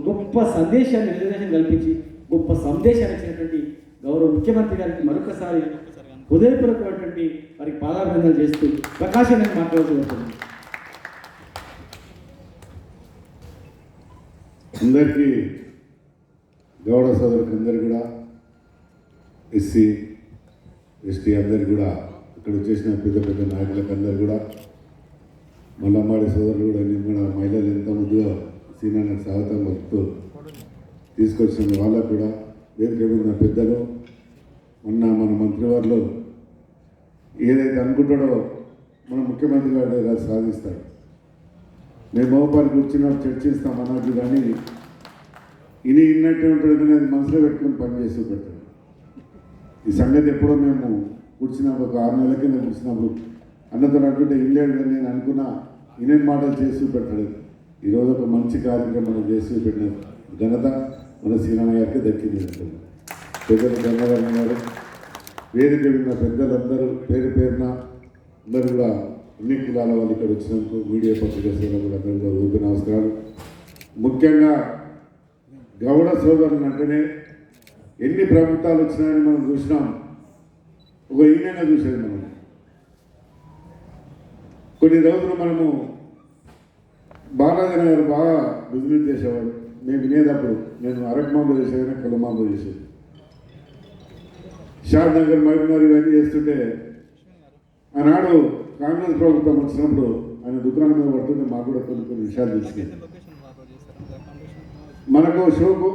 గొప్ప సందేశాన్ని రిజర్వేషన్ కల్పించి గొప్ప సందేశాన్ని ఇచ్చినటువంటి గౌరవ ముఖ్యమంత్రి గారికి మరొకసారి హృదయపూర్వకమైనటువంటి వారికి పాదాభివందనలు చేస్తూ ప్రకాశం నేను మాట్లాడుతూ ఉంటుంది. అందరికీ గౌడ సోదరులకు అందరు కూడా ఎస్సీ ఎస్టీ అందరు కూడా ఇక్కడ వచ్చేసిన పెద్ద పెద్ద నాయకులకు అందరు కూడా మల్లమ్మాడి సోదరులు కూడా నేను కూడా మహిళలు ఎంత ముద్దుగా సీనానికి స్వాగతం పలుకుతూ తీసుకొచ్చిన వాళ్ళకు కూడా వేదిక మీద ఉన్న పెద్దలు మొన్న మన మంత్రివారిలో ఏదైతే అనుకుంటాడో మన ముఖ్యమంత్రి గారు అది సాధిస్తాడు. మేము మోపానికి కూర్చున్నప్పుడు చర్చిస్తాం అన్నట్టు కానీ ఇన్నట్టే ఉంటుంది కానీ అది మనసులో పెట్టుకుని పనిచేస్తూ పెట్టాడు. ఈ సంగతి ఎప్పుడో మేము కూర్చున్నప్పుడు ఒక 6 నెలల కింద కూర్చున్నప్పుడు అన్నతో అంటుంటే ఇల్లేడు కానీ నేను అనుకున్నా ఇన్నేం మాటలు చేస్తూ పెట్టాడు. ఈరోజు ఒక మంచి కార్యక్రమం చేస్తూ పెట్టిన ఘనత మన సీనన్న గారికి దక్కింది. పెద్దలు గంగాధరణ గారు వేదిక విన్న పెద్దలందరూ పేరు పేరున అందరూ కూడా అన్ని కులాల వాళ్ళు ఇక్కడ వచ్చినందుకు మీడియా పత్రిక సోదరులు అందరూ కూడా రూపే నమస్కారాలు. ముఖ్యంగా గౌడ సోదరులు అంటేనే ఎన్ని ప్రభుత్వాలు వచ్చినాయని మనం చూసినాం. ఒక ఈయనైనా చూసేది మనం. కొన్ని రోజులు మనము బాలాజీ గారు బాగా బిజినెస్ చేసేవాడు. మేము వినేటప్పుడు నేను అరకమాంలో చేసేది, కులమాంలో చేసేది. షాద్ నగర్ మహబూబ్నగర్ ఇవన్నీ చేస్తుంటే ఆనాడు కాంగ్రెస్ ప్రభుత్వం వచ్చినప్పుడు ఆయన దుకాణం మీద పడుతుంటే మాకు కూడా కొన్ని విషయాలు తెలిసినాయి. మనకు షోకు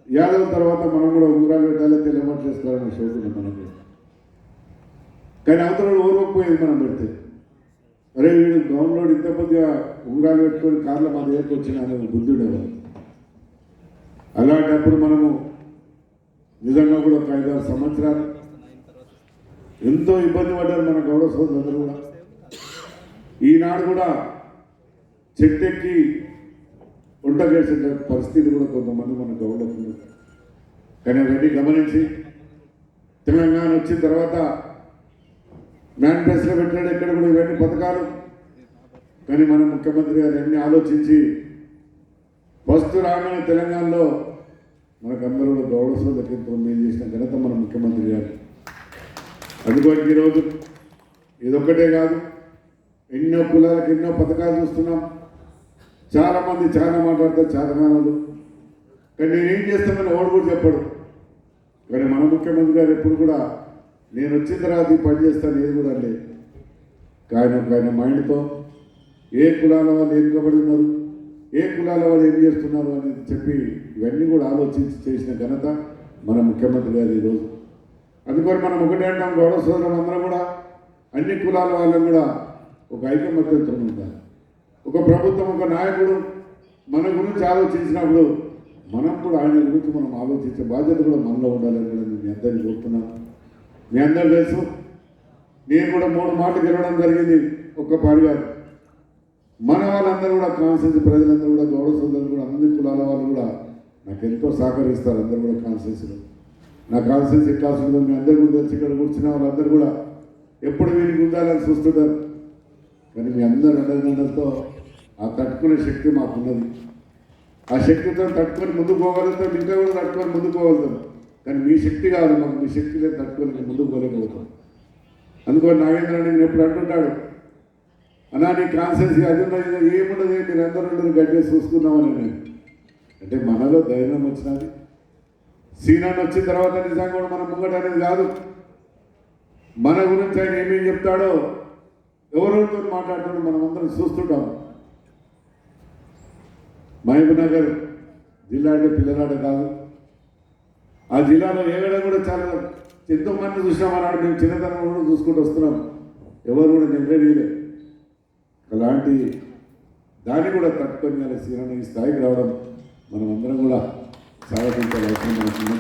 యాదవ్ తర్వాత మనం కూడా ఉంగరాలు పెట్టాలి, తెల్లబాటు చేసుకోవాలనే షోకు ఉంది మనకు. కానీ అవతల ఊరుకోపోయేది మనం పెడితే అరే వీడు గవర్నలో ఇంత కొద్దిగా ఉంగరాలు పెట్టుకొని కార్లో మా దగ్గరకు వచ్చిన అనేది బుద్ధి ఉండేవాళ్ళు. అలాంటప్పుడు మనము నిజంగా కూడా ఒక 5-6 సంవత్సరాలు ఎంతో ఇబ్బంది పడ్డారు మన గౌడ సోదరులందరూ కూడా. ఈనాడు కూడా చెట్టెక్కి వంట చేసే పరిస్థితి కూడా కొంతమంది మన గౌడలకు ఉంది. కానీ అవన్నీ గమనించి తెలంగాణ వచ్చిన తర్వాత మేనిఫెస్టోలో పెట్టాడు ఎక్కడ కూడా ఇవన్నీ పథకాలు. కానీ మన ముఖ్యమంత్రి గారు అన్ని ఆలోచించి ఫస్ట్ రాగానే తెలంగాణలో మనకందరూ కూడా గౌడ సోదరులకు ఎంతో మేలు చేసిన ఘనత మన ముఖ్యమంత్రి గారు. అందుకోసం ఈరోజు ఇదొక్కటే కాదు, ఎన్నో కులాలకు ఎన్నో పథకాలు చూస్తున్నాం. చాలామంది చాలా మాట్లాడతారు చాలామానాలు, కానీ నేనేం చేస్తామని ఓడి కూడా చెప్పడు. కానీ మన ముఖ్యమంత్రి గారు ఎప్పుడు కూడా నేను వచ్చిన తర్వాత ఈ పని చేస్తాను ఏది కూడా లేదు. కానీ ఆయన మైండ్తో ఏ కులాల వాళ్ళు ఏం కబడి ఉన్నారు, ఏ కులాల వాళ్ళు ఏం చేస్తున్నారు అని చెప్పి ఇవన్నీ కూడా ఆలోచించి చేసిన ఘనత మన ముఖ్యమంత్రి గారు ఈరోజు. అందుకని మనం ఒకటే అంటాం, గౌడ సోదరులు అందరం కూడా అన్ని కులాల వాళ్ళని కూడా ఒక ఐకమత్యంతో ఉండాలి. ఒక ప్రభుత్వం, ఒక నాయకుడు మన గురించి ఆలోచించినప్పుడు మనం కూడా ఆయన గురించి మనం ఆలోచించే బాధ్యత కూడా మనలో ఉండాలని కూడా నేను మీ అందరినీ కోరుతున్నాను. మీ అందరూ తెలుసు, నేను కూడా 3 మాటలు గెలవడం జరిగింది ఒక్కపాడు కాదు. మన వాళ్ళందరూ కూడా కాన్స్టిట్యూన్సీ ప్రజలందరూ కూడా గౌడ సోదరులు కూడా అన్ని కులాల వాళ్ళు కూడా నాకు ఎంతో సహకరిస్తారు. అందరూ కూడా కాన్స్టిట్యూన్సీలో నా కాన్స్టిట్యూన్సీ క్లాస్ ఉందో మీ అందరూ కూడా తెలిసి ఇక్కడ కూర్చున్న వాళ్ళందరూ కూడా ఎప్పుడు వీరికి ఉండాలని చూస్తుంటారు. కానీ మీ అందరూ అండదండలతో ఆ తట్టుకునే శక్తి మాకున్నది. ఆ శక్తితో తట్టుకొని ముందుకు పోగలుగుతాం, ఇంకా కూడా తట్టుకొని ముందుకు పోగలుగుతాం. కానీ మీ శక్తి కాదు, మాకు మీ శక్తి లేదు, తట్టుకొని ముందుకు పోలేకపోతాం. అందుకని నాగేంద్ర నేను ఎప్పుడు అంటుంటాడు, అన్నా నీ కాన్సెన్సీ అది ఉన్నది ఏమున్నది, మీరు అందరూ ఉండదు గట్టిగా చూసుకున్నామని. నేను అంటే మనలో ధైర్యం వచ్చినది. సీనాన్ని వచ్చిన తర్వాత నిజంగా కూడా మనం ముంగట అనేది కాదు. మన గురించి ఆయన ఏమేమి చెప్తాడో ఎవరెవరితో మాట్లాడుతాడో మనం అందరం చూస్తుంటాం. మహబూబ్నగర్ జిల్లా అంటే పిల్లలాట కాదు. ఆ జిల్లాలో ఏగడ కూడా చాలా ఎంతోమంది చూసినాం. అన్నాడు మేము చిన్నతనం కూడా చూసుకుంటూ వస్తున్నాం. ఎవరు కూడా నిలబడలేదు. అలాంటి దాన్ని కూడా తట్టుకొని అలా శ్రీరామ ఈ స్థాయికి రావడం మనం అందరం కూడా స్వాగతించాలి అవసరం మనకు.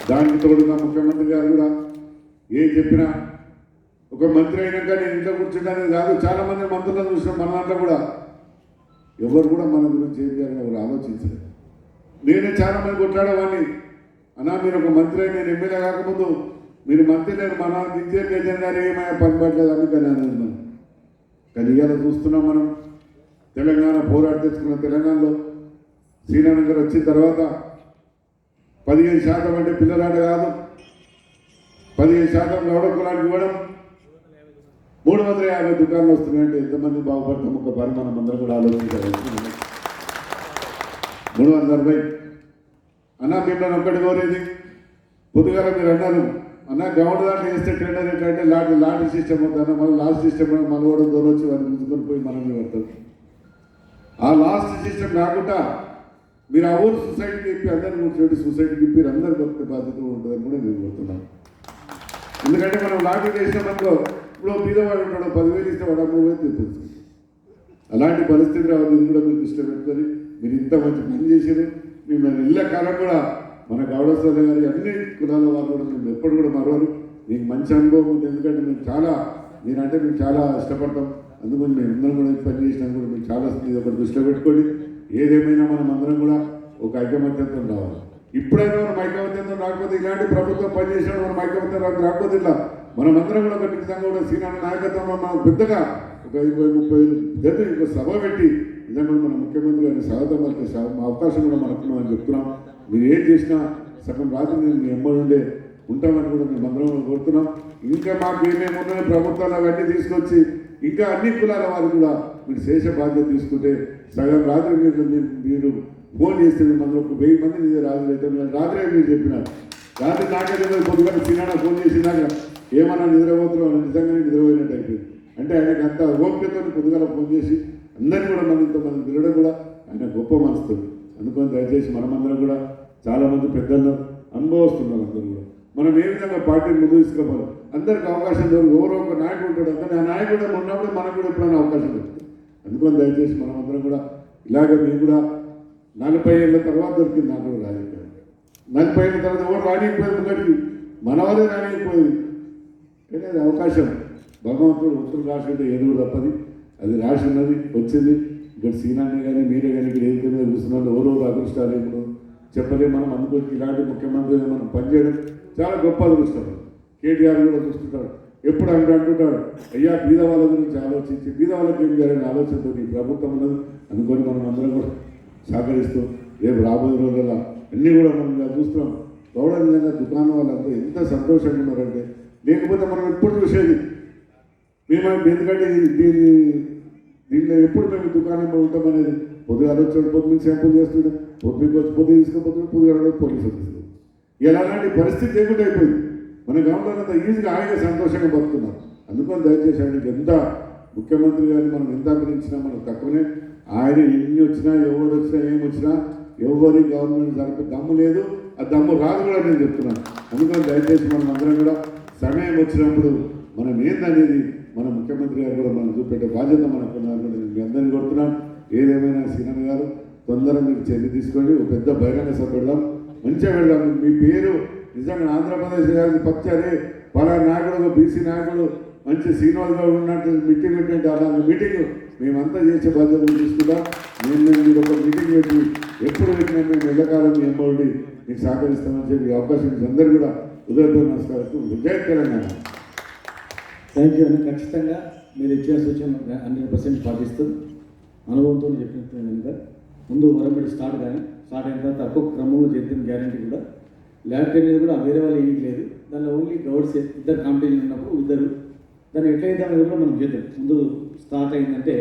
దానికి తోడుగా ముఖ్యమంత్రి గారు కూడా ఏం చెప్పినా ఒక మంత్రి అయినాక నేను ఇంట్లో కూర్చుంటానని కాదు. చాలామంది మంత్రులను చూసినాం మన దాంట్లో కూడా. ఎవరు కూడా మన గురించి ఏం చేయాలని ఎవరు ఆలోచించలేదు. నేనే చాలామంది కొట్లాడేవాడిని, అన్నా మీరు ఒక మంత్రి అయి నేను ఎమ్మెల్యే కాకముందు మీరు మంత్రి నేను మన దించేది లేదని గారు ఏమైనా పని పట్టలేదు అని కానీ అన్నాను. కానీ ఇవాళ చూస్తున్నాం మనం తెలంగాణ పోరాట తెచ్చుకున్న తెలంగాణలో శ్రీనగర్ వచ్చిన తర్వాత 15% అంటే పిల్లలాట కాదు, 15% గౌడ కులానికి ఇవ్వడం, 350 దుకాణాలు వస్తున్నాయంటే ఎంతమంది బాగుపడతాం ఒక పని మనం అందరం కూడా ఆలోచించాలి. 340 అన్నా మిమ్మల్ని ఒక్కటి కోరేది. పొద్దుగాల మీరు అన్నారు అన్న గౌడ దాంట్లో వేస్తే ట్రెండర్ ఎట్లంటే లాటరీ సిస్టమ్ అవుతుంది, మళ్ళీ లాస్ట్ సిస్టమ్ మన కూడా దూరం వచ్చి వాళ్ళు ముందుకొని పోయి మనల్ని పడతారు. ఆ లాస్ట్ సిస్టమ్ కాకుండా మీరు ఆ ఊరు సొసైటీకి ఇప్పి అందరిని కూర్చోండి, సొసైటీకి ఇప్పి అందరు బతికే బాధ్యత ఉంటుందని కూడా నేను కోరుతున్నాను. ఎందుకంటే మనం లాటరీ చేసినామనుకో, ఇప్పుడు బీదవాడు ఉంటాడు 10,000 ఇస్తే వాడు 3,000 తెప్పించుకుంటాడు. అలాంటి పరిస్థితి రావద్దు. ఇది కూడా మీరు దృష్టిలో పెట్టుకొని మీరు ఇంత మంచి పని చేశారు. మిమ్మల్ని ఇళ్ళ కాలం కూడా మన గౌడ సోదరు గారి అన్ని కులాల వాళ్ళు కూడా మేము ఎప్పుడు కూడా మరవరు. మీకు మంచి అనుభవం ఉంది. ఎందుకంటే మీరంటే మేము చాలా ఇష్టపడతాం. అందుకని మేము అందరం కూడా పని చేసినా కూడా మేము చాలా ఇది ఒకటి దృష్టిలో పెట్టుకొని ఏదేమైనా మనం అందరం కూడా ఒక ఐకమత్యంతో రావాలి. ఇప్పుడైనా మనం ఐకమత్యంతో రాకపోతే ఇలాంటి ప్రభుత్వం పనిచేసినా మనం ఐకమత్యం రాకపోతే ఇట్లా మనం అందరం కూడా ఒక నిజంగా కూడా శ్రీనారాయణ నాయకత్వంలో మనం పెద్దగా ఒక 20-30 పెద్ద ఇంకో సభ పెట్టి నిజంగా మన ముఖ్యమంత్రి గారిని స్వాగతం పలికే అవకాశం కూడా మనకున్నామని చెప్తున్నాం. మీరు ఏం చేసినా సగం రాత్రి నేను మీ అమ్మ ఉండే ఉంటామని కూడా మేము అందరం కోరుతున్నాం. ఇంకా మాకు ఏమేమి ఉన్నాయో ప్రభుత్వాలు అవన్నీ తీసుకొచ్చి ఇంకా అన్ని కులాల వారు కూడా మీరు శేష బాధ్యత తీసుకుంటే సగం రాత్రి మీరు ఫోన్ చేస్తే మనలో 1000 మంది మీద రాజులు అయితే రాత్రే మీరు చెప్పినారు. రాత్రి నాకైతే పొద్దుగా చిన్న ఫోన్ చేసినాక ఏమన్నా నిద్రపోతున్నాం నిజంగానే నిద్రపోయినట్టు అయిపోయింది. అంటే ఆయనకు అంత ఓపికతో పొద్దుగా ఫోన్ చేసి అందరినీ కూడా మనం ఇంతమంది పిల్లడం కూడా ఆయన గొప్ప మనస్తుంది. అందుకని దయచేసి మనమందరం కూడా చాలామంది పెద్దలు అనుభవిస్తున్నారు. అందరూ కూడా మనం ఏ విధంగా పార్టీని ముందు తీసుకుపోవాలి. అందరికి అవకాశం దొరికి ఎవరో ఒక నాయకుడు ఉంటాడు. అందుకని ఆ నాయకుడు ఉన్నప్పుడు మనకు కూడా ఎప్పుడైనా అవకాశం దొరుకుతుంది. అందుకని దయచేసి మనమందరం కూడా ఇలాగ మేము కూడా 40 ఏళ్ళ తర్వాత దొరికింది నాకు కూడా రాజకీయం. 40 ఏళ్ళ తర్వాత ఎవరు రానిపోయేది ముంగటికి మన వాళ్ళే రానిపోయేది. కానీ అది అవకాశం భగవంతుడు ఉత్తరం రాసింటే ఎదురు తప్పది. అది రాసి ఉన్నది వచ్చింది. ఇక్కడ సీనాన్ని కానీ మీరే కానీ ఇక్కడ ఏది మీద చూస్తున్నాడు ఎవరో అదృష్టాలు ఇప్పుడు చెప్పలేము మనం. అందుకని ఇలాంటి ముఖ్యమంత్రి మనం పనిచేయడం చాలా గొప్ప అదృష్టం. కేటీఆర్ కూడా చూస్తుంటాడు ఎప్పుడు అంటుంటాడు అయ్యా బీద వాళ్ళ గురించి ఆలోచించి బీద వాళ్ళకి ఏం చేయాలని ఆలోచనతో ఈ ప్రభుత్వం ఉన్నది. అనుకొని మనం అందరం కూడా సహకరిస్తూ రేపు రాబోయే రోజుల్లో అన్నీ కూడా మనం ఇలా చూస్తున్నాం. గౌడ నిజంగా దుకాణం వాళ్ళంతా ఎంత సంతోషంగా ఉన్నారంటే లేకపోతే మనం ఎప్పుడు చూసేది మేము ఎందుకంటే దీంట్లో ఎప్పుడు మేము దుకాణంలో ఉంటామనేది పొద్దుగా వచ్చాడు పొద్దున్న శాంపుల్ చేస్తుండే పొద్దుకి వచ్చి పొద్దు తీసుకుపోతుంది పొద్దుగా పోలీసు తీసుకుంటాం. ఇలా అలాంటి పరిస్థితి లేకుండా అయిపోయింది. మన గవర్నమెంట్ అంతా ఈజీగా హాయిగా సంతోషంగా బతుకున్నారు. అందుకని దయచేసి ఆయనకి ఎంత ముఖ్యమంత్రి గారిని మనం ఎంత అభినందించినా మనకు తక్కువనే. ఆయన ఎన్ని వచ్చినా ఎవరు వచ్చినా ఏమొచ్చినా ఎవరి గవర్నమెంట్ జరిపే దమ్ము లేదు. ఆ దమ్ము రాదు కూడా నేను చెప్తున్నాను. అందుకని దయచేసి మనం అందరం కూడా సమయం వచ్చినప్పుడు మనం ఏందనేది మన ముఖ్యమంత్రి గారు కూడా మనం చూపెట్టే బాధ్యత మనకు ఉన్నదని మీ అందరినీ కొడుతున్నాను. ఏదేమైనా సీనన్న గారు తొందరగా మీరు చర్య తీసుకోండి, ఒక పెద్ద బహిరంగ సభ పెడదాం, మంచిగా పెడదాం. మీ పేరు నిజంగా ఆంధ్రప్రదేశ్ గారికి పచ్చారే పలానా నాయకుడు బీసీ నాయకుడు మంచి శ్రీనివాసరావు ఉన్నట్టు మీటింగ్ పెట్టండి, అలాంటి మీటింగ్ మేమంతా చేసే బాధ్యతలు తీసుకుంటాం. మీరు ఒక మీటింగ్ పెట్టి ఎప్పుడు పెట్టినా మేము ఎల్లకాలం మీ ఎంబడి మీకు సహకరిస్తామని చెప్పి అవకాశం ఇచ్చి అందరూ కూడా ఉదయపూర్ నమస్కారం. జై తెలంగాణ. థ్యాంక్ యూ అండి. ఖచ్చితంగా మీరు ఇచ్చిన సూచన 100% పాటిస్తూ అనుభవంతో చెప్పినట్టు కనుక ముందు వరంబడి స్టార్ట్ అయిన తర్వాత తక్కువ క్రమంలో చేద్దాం గ్యారంటీ కూడా. ల్యాబ్ అనేది కూడా వేరే వాళ్ళు ఏమీ లేదు, దానిలో ఓన్లీ గౌడ్స్ ఇద్దరు కాంపిటీషన్ ఉన్నప్పుడు ఇద్దరు దాన్ని ఎట్లయితే అనేది కూడా మనం చేద్దాం. ముందు స్టార్ట్ అయిందంటే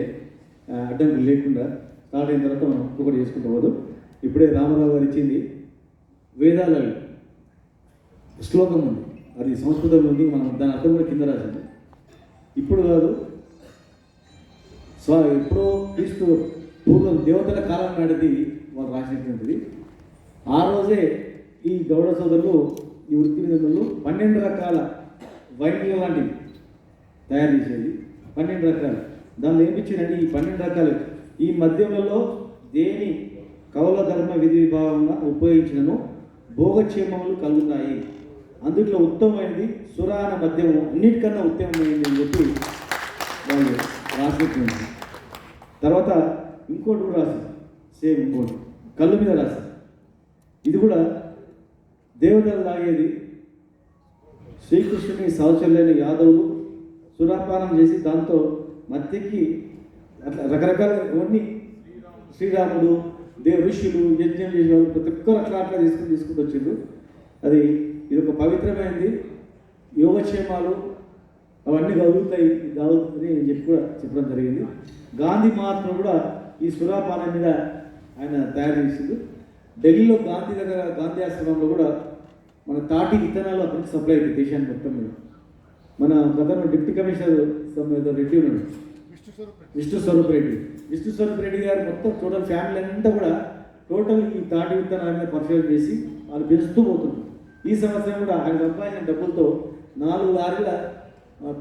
అడ్డంకులు లేకుండా స్టార్ట్ అయిన తర్వాత మనం ఒక్కొక్కటి చేసుకుంటూ పోదు. ఇప్పుడే రామారావు గారు ఇచ్చింది వేదాలలో శ్లోకం ఉంది, అది సంస్కృతంలో ఉంది, మనం దాని అర్థం కూడా కింద రాసింది. ఇప్పుడు కాదు, ఎప్పుడో క్రీస్తు పూర్వం దేవతల కాలం నాటిది వాళ్ళు రాసినటువంటిది. ఆ రోజే ఈ గౌడ సోదరులు ఈ వృత్తి నిబంధనలు 12 రకాల వైద్యుల లాంటివి తయారు చేసేది. 12 రకాలు దానిలో ఏమిచ్చిందంటే ఈ 12 రకాలు ఈ మద్యములలో దేని కౌల ధర్మ విధి విభాగంగా ఉపయోగించినను భోగక్షేమములు కలుగుతాయి, అందుట్లో ఉత్తమమైనది సురాన మద్యము అన్నిటికన్నా ఉత్తమమైనది అని చెప్పి వాళ్ళు రాసినటువంటి. తర్వాత ఇంకోటి కూడా రాశారు, సేమ్ ఇంకోటి కళ్ళు మీద రాశారు. ఇది కూడా దేవతలు తాగేది. శ్రీకృష్ణుని సహచరులైన యాదవులు సురాపానం చేసి దాంతో మత్తికి అట్లా రకరకాల ఇవన్నీ శ్రీరాముడు ఋషులు యజ్ఞం చేసేవాళ్ళు ప్రతి ఒక్కరు అట్లా తీసుకుంటూ వచ్చిండ్రు. అది ఇది ఒక పవిత్రమైనది, యోగక్షేమాలు అవన్నీ కలుగుతాయి, ఇది కలుగుతుంది అని చెప్పి కూడా చెప్పడం జరిగింది. గాంధీ మహాత్ముడు కూడా ఈ సురాపానం మీద ఆయన తయారు చేసిండు. ఢిల్లీలో గాంధీ దగ్గర గాంధీ ఆశ్రమంలో కూడా మన తాటి విత్తనాలు అక్కడికి సప్లై అవుతాయి దేశానికి మొత్తం మీద. మన గతంలో డిప్యూటీ కమిషనర్ రెడ్డి ఉన్నాడు, విష్ణు స్వరూప్ రెడ్డి గారు మొత్తం టోటల్ ఫ్యామిలీ అంతా కూడా టోటల్ ఈ తాటి విత్తనాల మీద పరిశోధన చేసి వాళ్ళు పెంచుతూ పోతున్నారు. ఈ సంవత్సరం కూడా ఆయన సంపాదించిన డబ్బులతో 4 లారీల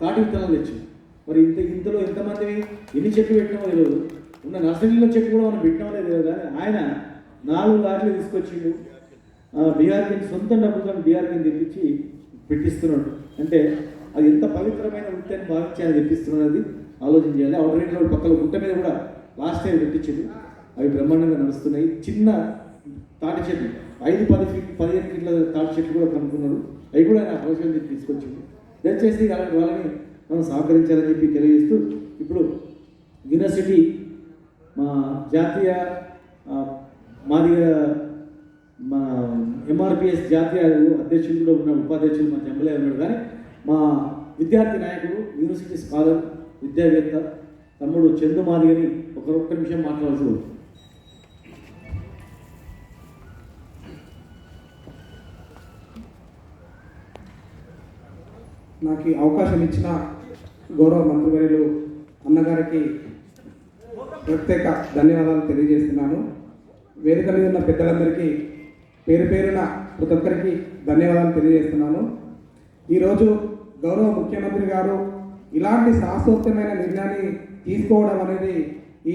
తాటి విత్తనాలు తెచ్చింది. మరి ఇంతలో ఎంతమంది ఎన్ని చెట్లు పెట్టినామో తెలియదు, ఉన్న నర్సరీలో చెట్లు కూడా మనం పెట్టినామో తెలియదు, కానీ ఆయన 4 లారీలు తీసుకొచ్చిండు. బీఆర్కి సొంత డబ్బులతో బీఆర్కి తెప్పించి పెట్టిస్తున్నాడు. అంటే అది ఎంత పవిత్రమైన వృత్తి అని భావించి ఆయన తెప్పిస్తున్నాడు, అది ఆలోచన చేయాలి. అవుటర్ రింగ్ రోడ్ పక్కన గుట్ట మీద కూడా లాస్ట్ టైం పెట్టించింది, అవి బ్రహ్మాండంగా నడుస్తున్నాయి. చిన్న తాటి చెట్లు 5-10 ఫీట్ 15 ఫీట్ల తాటి చెట్లు కూడా కనుక్కున్నారు, అవి కూడా ఆయన అవసరం తీసుకొచ్చింది. దయచేసి అలాంటి వాళ్ళని మనం సహకరించాలని చెప్పి తెలియజేస్తూ ఇప్పుడు యూనివర్సిటీ మా జాతీయ మా ఎంఆర్పిఎస్ జాతీయ అధ్యక్షుడు కూడా ఉన్న ఉపాధ్యక్షుడు మా జంబలే ఉన్నాడు, కానీ మా విద్యార్థి నాయకుడు యూనివర్సిటీ స్కాలర్ విద్యావేత్త తమ్ముడు చందు మాదిగని ఒక్క నిమిషం మాట్లాడాల్సి ఉంది. నాకు ఈ అవకాశం ఇచ్చిన గౌరవ మంత్రివర్యులు అన్నగారికి ప్రత్యేక ధన్యవాదాలు తెలియజేస్తున్నాను. వేదిక మీద ఉన్న పెద్దలందరికీ పేరు పేరున ప్రతి ఒక్కరికి ధన్యవాదాలు తెలియజేస్తున్నాను. ఈరోజు గౌరవ ముఖ్యమంత్రి గారు ఇలాంటి శాశ్వతమైన నిర్ణయాన్ని తీసుకోవడం అనేది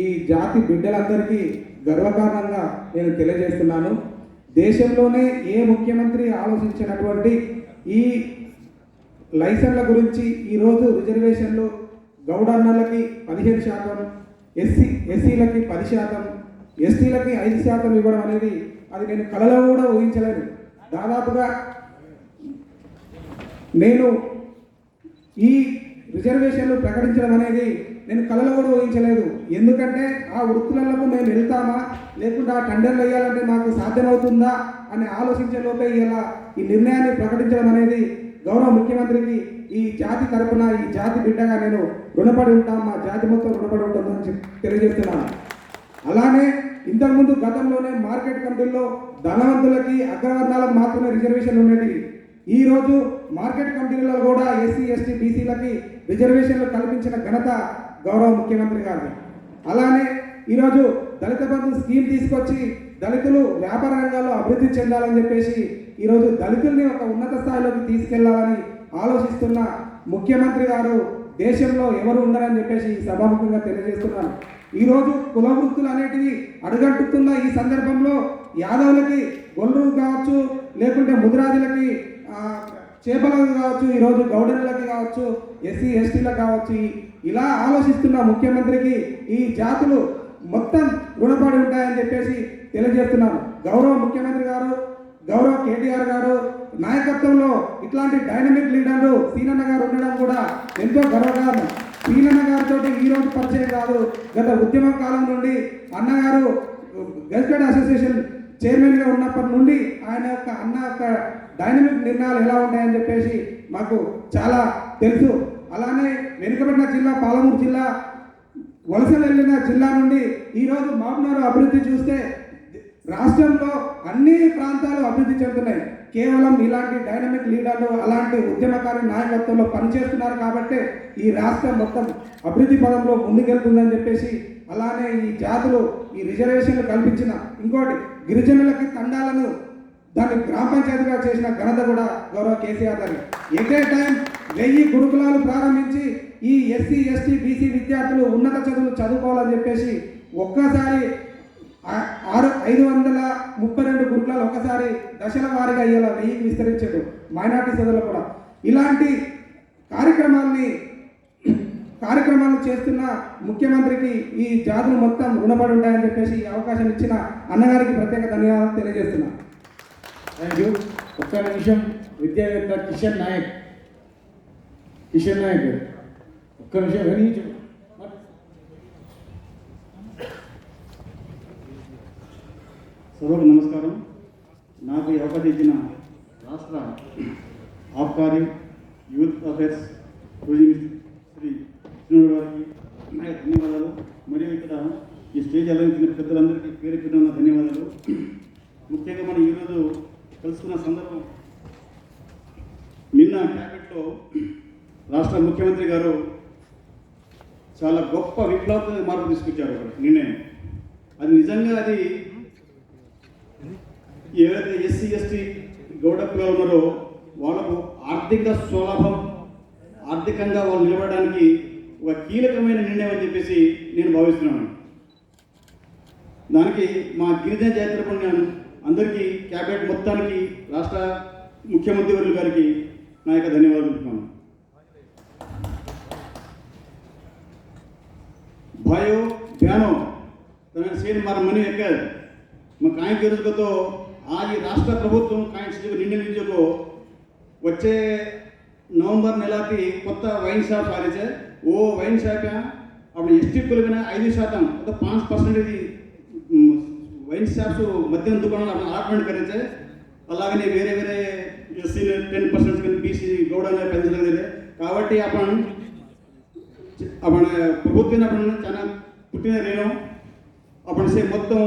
ఈ జాతి బిడ్డలందరికీ గర్వకారణంగా నేను తెలియజేస్తున్నాను. దేశంలోనే ఏ ముఖ్యమంత్రి ఆలోచించినటువంటి ఈ లైసెన్స్ల గురించి ఈరోజు రిజర్వేషన్లు గౌడన్నలకి 15%, ఎస్సీలకి 10%, ఎస్టీలకి 5% ఇవ్వడం అనేది అది నేను కలలో కూడా ఊహించలేను. దాదాపుగా నేను ఈ రిజర్వేషన్లు ప్రకటించడం అనేది నేను కలలో కూడా ఊహించలేదు. ఎందుకంటే ఆ వృత్తులకు మేము వెళ్తామా లేకుండా ఆ టెండర్లు వేయాలంటే మాకు సాధ్యమవుతుందా అని ఆలోచించే లోపే ఇలా ఈ నిర్ణయాన్ని ప్రకటించడం అనేది గౌరవ ముఖ్యమంత్రికి ఈ జాతి తరపున ఈ జాతి బిడ్డగా నేను రుణపడి ఉంటాను, మా జాతి మొత్తం రుణపడి ఉంటుందని తెలియజేస్తున్నాను. అలానే ఇంతకుముందు గతంలోనే మార్కెట్ కమిటీల్లో ధనవంతులకి అగ్రవర్ణాలకు మాత్రమే రిజర్వేషన్లు ఉండేవి. ఈరోజు మార్కెట్ కమిటీలలో కూడా ఎస్సీ ఎస్టీ బీసీలకి రిజర్వేషన్లు కల్పించిన ఘనత గౌరవ ముఖ్యమంత్రి గారిది. అలానే ఈరోజు దళిత బంధు స్కీమ్ తీసుకొచ్చి దళితులు వ్యాపార రంగాల్లో అభివృద్ధి చెందాలని చెప్పేసి ఈరోజు దళితుల్ని ఒక ఉన్నత స్థాయిలోకి తీసుకెళ్లాలని ఆలోచిస్తున్న ముఖ్యమంత్రి గారు దేశంలో ఎవరు ఉండరని చెప్పేసి సభాముఖంగా తెలియజేస్తున్నాను. ఈరోజు కుల వృత్తులు అనేటివి అడుగంటుతున్న ఈ సందర్భంలో యాదవులకి గొల్లు కావచ్చు, లేకుంటే ముదిరాజులకి చేపలకు కావచ్చు, ఈరోజు గౌడనులకి కావచ్చు, ఎస్సీ ఎస్టీలకు కావచ్చు, ఇలా ఆలోచిస్తున్న ముఖ్యమంత్రికి ఈ జాతులు మొత్తం రుణపడి ఉంటాయని చెప్పేసి తెలియజేస్తున్నాను. గౌరవ ముఖ్యమంత్రి గారు, గౌరవ కేటీఆర్ గారు నాయకత్వంలో ఇట్లాంటి డైనమిక్ లీడర్లు సీనన్న గారు ఉండడం కూడా ఎంతో గర్వకారణం. సీనన్న గారితో ఈరోజు పరిచయం కాదు, గత ఉద్యమ కాలం నుండి అన్నగారు గెజిటెడ్ అసోసియేషన్ చైర్మన్గా ఉన్నప్పటి నుండి ఆయన యొక్క అన్న యొక్క డైనమిక్ నిర్ణయాలు ఎలా ఉంటాయని చెప్పేసి మాకు చాలా తెలుసు. అలానే వెనుకబడిన జిల్లా పాలమూరు జిల్లా, వలసలు వెళ్ళిన జిల్లా నుండి ఈరోజు మామూలు అభివృద్ధి చూస్తే రాష్ట్రంలో అన్ని ప్రాంతాలు అభివృద్ధి చెందుతున్నాయి. కేవలం ఇలాంటి డైనమిక్ లీడర్లు, అలాంటి ఉద్యమకారి నాయకత్వంలో పనిచేస్తున్నారు కాబట్టి ఈ రాష్ట్రం మొత్తం అభివృద్ధి పదంలో ముందుకెళ్తుందని చెప్పేసి, అలానే ఈ జాతులు ఈ రిజర్వేషన్లు కల్పించిన ఇంకోటి గిరిజనులకి తండాలను దాన్ని గ్రామ పంచాయతీగా చేసిన ఘనత కూడా గౌరవ కేసీఆర్ గారి. ఎట్ ఏ టైం 1000 గురుకులాలు ప్రారంభించి ఈ ఎస్సీ ఎస్టీ బీసీ విద్యార్థులు ఉన్నత చదువులు చదువుకోవాలని చెప్పేసి ఒక్కసారి 532 గురుకులాలు ఒకసారి దశల వారీగా ఇలా 1000కి విస్తరించాడు. మైనార్టీ సోదరులు కూడా ఇలాంటి కార్యక్రమాలు చేస్తున్న ముఖ్యమంత్రికి ఈ జాతులు మొత్తం రుణపడి ఉంటాయని చెప్పేసి ఈ అవకాశం ఇచ్చిన అన్నగారికి ప్రత్యేక ధన్యవాదాలు తెలియజేస్తున్నా. Thank you. ఒక్క నిమిషం విద్యావేత్త కిషన్ నాయక్ ఒక్క నిమిషం విని సభకు నమస్కారం. నాకు ఈ అవకాశం ఇచ్చిన రాష్ట్ర ఆబ్కారీ యూత్ అఫేర్స్ శ్రీ శ్రీనుడు గారికి ధన్యవాదాలు. మరియు ఇక్కడ ఈ స్టేజ్ అలంకరించిన పెద్దలందరికీ పేరు పెట్టిన ధన్యవాదాలు. ముఖ్యంగా మనం ఈరోజు కలుసుకున్న సందర్భం, నిన్న క్యాబినెట్లో రాష్ట్ర ముఖ్యమంత్రి గారు చాలా గొప్ప విప్లవాత్మక మార్పు తీసుకొచ్చారు. నిర్ణయం అది నిజంగా అది ఎవరైతే ఎస్సీ ఎస్టీ గౌడ పిల్లలు ఉన్నారో వాళ్ళకు ఆర్థికంగా వాళ్ళు నిలబడడానికి ఒక కీలకమైన నిర్ణయం అని చెప్పేసి నేను భావిస్తున్నాను. దానికి మా గిరిజన జాతర నేను అందరికీ క్యాబినెట్ మొత్తానికి రాష్ట్ర ముఖ్యమంత్రి వర్యుల గారికి నా యొక్క ధన్యవాదాలు చెప్తున్నాను. भाइयों बहनों तमें सेन मार मनी एकर मैं काई करूँ तो आज राष्ट्र प्रभुत्व काई से निर्णय लीजिए వచ్చే నవంబర్ నెలకి కొత్త వైన్ షాప్ ఆరిచే ఓ వైన్ షాప్ అప్పుడు ఎస్టీ కులమైన 5% అంటే 5% ఇది వైన్ షాప్స్ మధ్యన దుకాణాలు అప్పుడు అలాట్మెంట్ కరేచే అలాగనే వేరే వేరే ఎస్సీ 10% కానీ బీసీ గౌడనే పెంచలేదు కాబట్టి आपण ప్రభుత్వం చాలా పుట్టిన నేను आपण से మొత్తం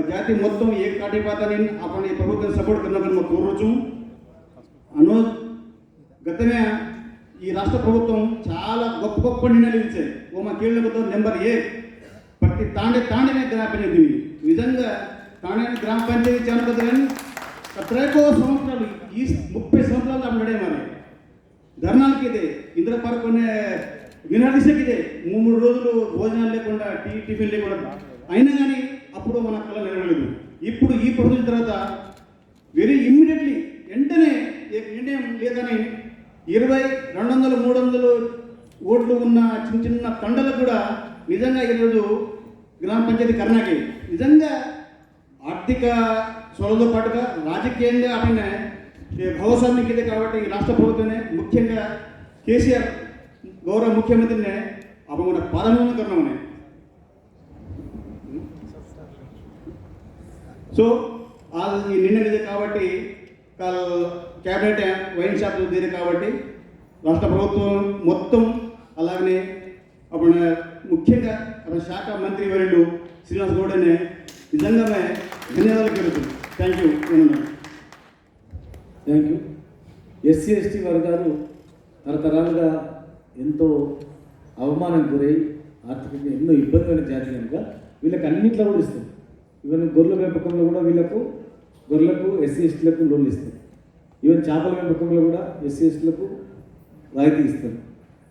జాతి మొత్తం ఏక కాటి పాతని आपण ఈ ప్రభుత్వం సపోర్ట్ करना मैं కోరుచు అను గతమే ఈ రాష్ట్ర ప్రభుత్వం చాలా గొప్ప గొప్ప నిర్ణయాలు ఇచ్చాయి. ఓ మా కేళ్ళతో నెంబర్ 1 ప్రతి తాండనే గ్రామ పంచాయతీ నిజంగా తాండనే గ్రామ పంచాయతీ చానుకదని 13 సంవత్సరాలు ఈ 30 సంవత్సరాలు అప్పుడే మరి ధర్నాలకి ఇదే ఇంద్ర పార్క్ అనే వినాడిసకి ఇదే 3 రోజులు భోజనాలు లేకుండా టిఫిన్ లేకుండా అయినా కానీ అప్పుడు మన కళ నెరవేరలేదు. ఇప్పుడు ఈ ప్రభుత్వం తర్వాత వెరీ ఇమ్మీడియట్లీ వెంటనే నిర్ణయం లేదని 20, 200, 300 ఓట్లు ఉన్న చిన్న చిన్న తండలకు కూడా నిజంగా ఈరోజు గ్రామ పంచాయతీ కర్ణాకి నిజంగా ఆర్థిక సొలతో పాటుగా రాజకీయంగా అట్లనే భాగస్వామ్యం ಇದೆ కాబట్టి రాష్ట్ర ప్రభుత్వమే ముఖ్యంగా కేసీఆర్ గౌరవ ముఖ్యమంత్రినే అప్పుడు పాదనూన కర్ణమనే సో आज ఈ నిర్ణయం ಇದೆ కాబట్టి క్యాబినెట్ వైన్ షాప్ తీరు కాబట్టి రాష్ట్ర ప్రభుత్వం మొత్తం అలాగనే అప్పుడు ముఖ్యంగా శాఖ మంత్రి వర్యులు శ్రీనివాస్ గౌడనే నిజంగా ధన్యవాదాలు తెలుపుతున్నాను. Thank you. Thank you. SC ST వర్గాలు తరతరాలుగా ఎంతో అవమానం గురై ఆర్థికంగా ఎన్నో ఇబ్బందులైన జాతి కనుక వీళ్ళకి అన్నింటిలో కూడా ఇస్తాం. ఈవెన్ గొర్రెల పెంపకంలో కూడా గొర్రెలకు ఎస్సీ ఎస్టీలకు లోన్లు ఇస్తాం. ఈవెన్ చేపల పెంపకంలో కూడా ఎస్సీ ఎస్టీలకు రాయితీ ఇస్తాం.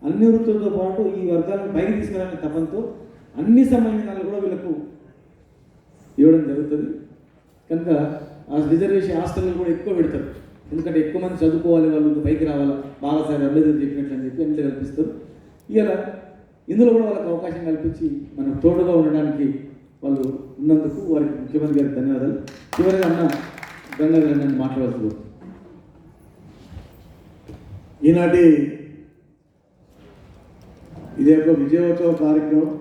అన్ని వృత్తులతో పాటు ఈ వర్గాలను పైకి తీసుకురావాలనే తపంతో అన్ని సంబంధాలు కూడా వీళ్ళకు ఇవ్వడం జరుగుతుంది. కనుక ఆ రిజర్వేషన్ హాస్టల్లో కూడా ఎక్కువ పెడతారు. ఎందుకంటే ఎక్కువ మంది చదువుకోవాలి, వాళ్ళు పైకి రావాలా, బాబాసాహెబ్ అంబేద్కర్ చెప్పినట్లు అని చెప్పి అన్ని కల్పిస్తారు. ఇలా ఇందులో కూడా వాళ్ళకి అవకాశం కల్పించి మనం తోడుగా ఉండడానికి వాళ్ళు ఉన్నందుకు వారికి ముఖ్యమంత్రి గారికి ధన్యవాదాలు. చివరిగా అన్న గంగాధర్ నన్ను మాట్లాడుతూ ఈనాటి ఇదే ఒక విజయోత్సవ కార్యక్రమం.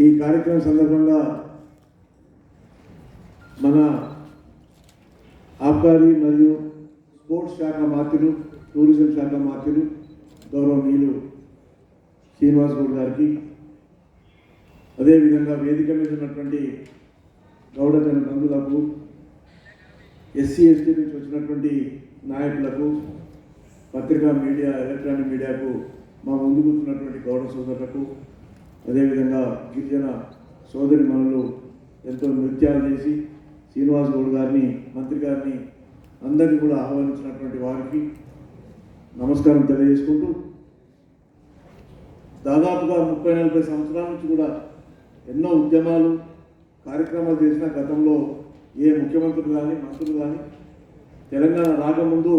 ఈ కార్యక్రమం సందర్భంగా మన ఆబ్కారీ మరియు స్పోర్ట్స్ శాఖ మంత్రులు, టూరిజం శాఖ మంత్రులు గౌరవనీయులు శ్రీనివాస్ గౌడ్ గారికి, అదేవిధంగా వేదిక మీద ఉన్నటువంటి గౌడజన బంధువులకు, ఎస్సీ ఎస్టీ నుంచి వచ్చినటువంటి నాయకులకు, పత్రికా మీడియా, ఎలక్ట్రానిక్ మీడియాకు, మా ముందు కూర్చున్నటువంటి గౌడ సోదరులకు, అదేవిధంగా గిరిజన సోదరి మనులు ఎంతో నృత్యాలు చేసి శ్రీనివాస్ గౌడ్ గారిని, మంత్రి గారిని అందరినీ కూడా ఆహ్వానించినటువంటి వారికి నమస్కారం తెలియజేసుకుంటూ, దాదాపుగా 30-40 సంవత్సరాల నుంచి కూడా ఎన్నో ఉద్యమాలు, కార్యక్రమాలు చేసిన గతంలో ఏ ముఖ్యమంత్రులు కానీ మంత్రులు కానీ తెలంగాణ రాకముందు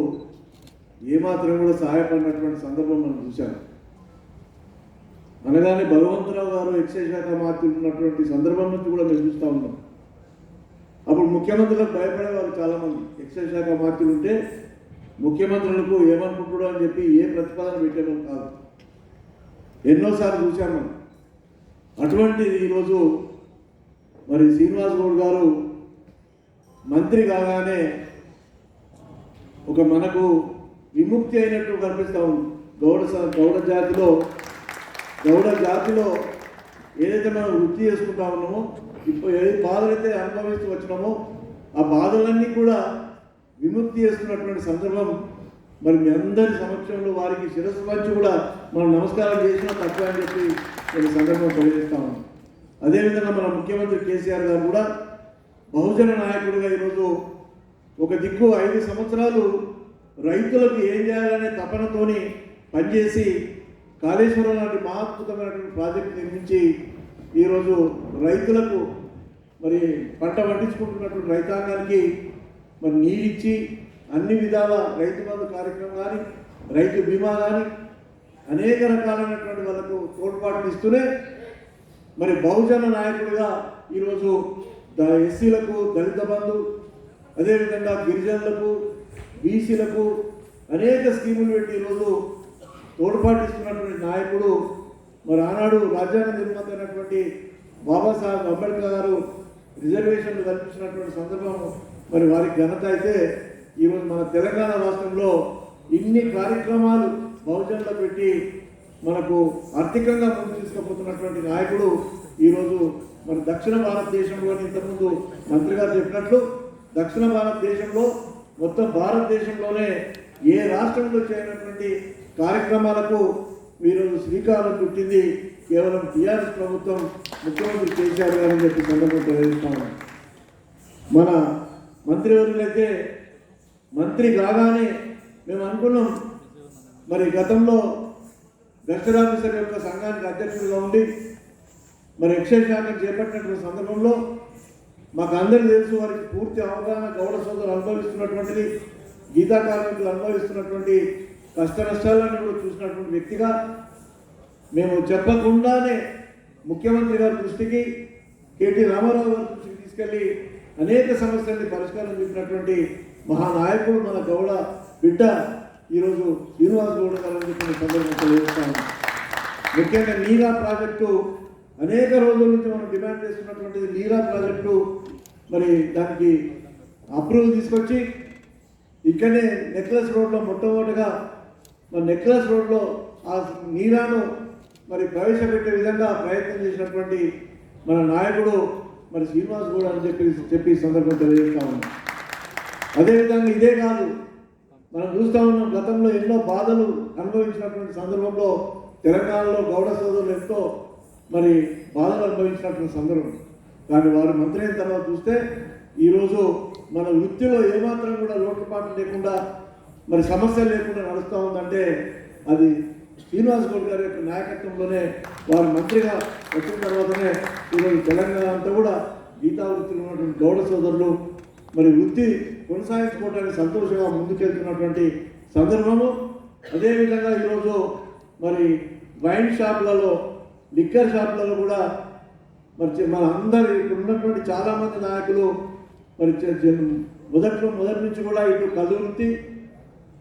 ఏమాత్రం కూడా సహాయపడినటువంటి సందర్భం మనం చూశాం. అనగానే భగవంతరావు గారు ఎక్సైజ్ శాఖ మంత్రులు ఉన్నటువంటి సందర్భం నుంచి కూడా మేము చూస్తూ ఉన్నాం. అప్పుడు ముఖ్యమంత్రులకు భయపడే వాళ్ళు చాలామంది. ఎక్సైజ్ శాఖ మంత్రులు ఉంటే ముఖ్యమంత్రులకు ఏమనుకుంటుడో అని చెప్పి ఏ ప్రతిపాదన పెట్టేవాళ్ళు కాదు. ఎన్నోసార్లు చూశాం మనం. అటువంటిది ఈరోజు మరి శ్రీనివాస్ గౌడ్ గారు మంత్రి కాగానే ఒక మనకు విముక్తి అయినట్టు కనిపిస్తూ ఉంది. గౌడ జాతిలో ఏదైతే మనం వృత్తి చేసుకుంటా ఉన్నామో, ఇప్పుడు ఏ బాధలైతే అనుభవిస్తూ వచ్చినామో ఆ బాధలన్నీ కూడా విముక్తి చేస్తున్నటువంటి సందర్భం. మరి మీ అందరి సమక్షంలో వారికి శిరస్సు వంచి కూడా మనం నమస్కారం చేసినా తక్కువ అని చెప్పి నేను సందర్భం తెలియజేస్తా ఉన్నాం. అదేవిధంగా మన ముఖ్యమంత్రి కేసీఆర్ గారు కూడా బహుజన నాయకుడిగా ఈరోజు ఒక దిక్కు 5 సంవత్సరాలు రైతులకు ఏం చేయాలనే తపనతోని పనిచేసి కాళేశ్వరం లాంటి మహాద్భుతమైనటువంటి ప్రాజెక్టు నిర్మించి ఈరోజు రైతులకు మరి పంట పండించుకుంటున్నటువంటి రైతాంగానికి మరి నీళ్ళిచ్చి అన్ని విధాల రైతు బంధు కార్యక్రమం కానీ, రైతు బీమా కానీ అనేక రకాలైనటువంటి వాళ్ళకు తోడ్పాటుని ఇస్తూనే మరి బహుజన నాయకుడిగా ఈరోజు ఎస్సీలకు దళిత బంధు, అదేవిధంగా గిరిజనులకు, బీసీలకు అనేక స్కీములు పెట్టి ఈరోజు తోడ్పాటిస్తున్నటువంటి నాయకుడు. మరి ఆనాడు రాజ్యాంగ నిర్మాత అయినటువంటి బాబాసాహెబ్ అంబేద్కర్ గారు రిజర్వేషన్లు కల్పించినటువంటి సందర్భం మరి వారికి ఘనత అయితే, ఈరోజు మన తెలంగాణ రాష్ట్రంలో ఇన్ని కార్యక్రమాలు బహుజనులు పెట్టి మనకు ఆర్థికంగా ముందు తీసుకుపోతున్నటువంటి నాయకుడు ఈరోజు మరి దక్షిణ భారతదేశంలోని, ఇంతకుముందు మంత్రి గారు చెప్పినట్లు దక్షిణ భారతదేశంలో మొత్తం భారతదేశంలోనే ఏ రాష్ట్రంలో చేయనటువంటి కార్యక్రమాలకు ఈరోజు శ్రీకారం చుట్టింది కేవలం టీఆర్ఎస్ ప్రభుత్వం, ముఖ్యమంత్రి కేసీఆర్ గారు అని చెప్పి సందర్భం తెలియజేస్తాము. మన మంత్రివర్యులైతే మంత్రి కాగానే మేము అనుకున్నాం, మరి గతంలో గస్టర్ ఆఫీసర్ యొక్క సంఘానికి అధ్యక్షుడిగా ఉండి మరి ఎక్సైజ్ శాఖను చేపట్టినటువంటి సందర్భంలో మాకు అందరికీ తెలుసు, వారికి పూర్తి అవగాహన గౌడ సోదరులు అనుభవిస్తున్నటువంటిది, గీతా కార్మికులు అనుభవిస్తున్నటువంటి కష్ట నష్టాలన్నీ కూడా చూసినటువంటి వ్యక్తిగా మేము చెప్పకుండానే ముఖ్యమంత్రి గారి దృష్టికి, కేటీ రామారావు గారి దృష్టికి తీసుకెళ్ళి అనేక సమస్యల్ని పరిష్కారం చూపినటువంటి మహానాయకుడు మన గౌడ బిడ్డ ఈరోజు శ్రీనివాస్ గౌడ్ గారు అని చెప్పిన సందర్భం తెలియజేస్తాము. ముఖ్యంగా నీరా ప్రాజెక్టు అనేక రోజుల నుంచి మనం డిమాండ్ చేస్తున్నటువంటిది నీరా ప్రాజెక్టు, మరి దానికి అప్రూవల్ తీసుకొచ్చి ఇక్కడనే నెక్లెస్ రోడ్లో మొట్టమొదటిగా మరి నెక్లెస్ రోడ్లో ఆ నీరాను మరి ప్రవేశపెట్టే విధంగా ప్రయత్నం చేసినటువంటి మన నాయకుడు మరి శ్రీనివాస్ గౌడ్ అని చెప్పి సందర్భం తెలియజేస్తా ఉన్నాం. అదేవిధంగా ఇదే కాదు, మనం చూస్తూ ఉన్నాం గతంలో ఎన్నో బాధలు అనుభవించినటువంటి సందర్భంలో తెలంగాణలో గౌడ సోదరులు ఎంతో మరి బాధలు అనుభవించినటువంటి సందర్భం. కానీ వారు మంత్రి అయిన తర్వాత చూస్తే ఈరోజు మన వృత్తిలో ఏమాత్రం కూడా లోటుపాట్లు లేకుండా మరి సమస్యలు లేకుండా నడుస్తూ ఉందంటే అది శ్రీనివాస్ గౌడ్ గారి యొక్క నాయకత్వంలోనే వారు మంత్రిగా వచ్చిన తర్వాతనే ఈరోజు తెలంగాణ అంతా కూడా గీతా వృత్తిలో ఉన్నటువంటి గౌడ సోదరులు మరి వృత్తి కొనసాగించుకోవడానికి సంతోషంగా ముందుకెళ్తున్నటువంటి సందర్భము. అదేవిధంగా ఈరోజు మరి వైన్ షాపులలో, లిక్కర్ షాపులలో కూడా మరి మన అందరు ఇక్కడ ఉన్నటువంటి చాలామంది నాయకులు మరి మొదటి నుంచి కూడా ఇటు కళ్ళు వృత్తి,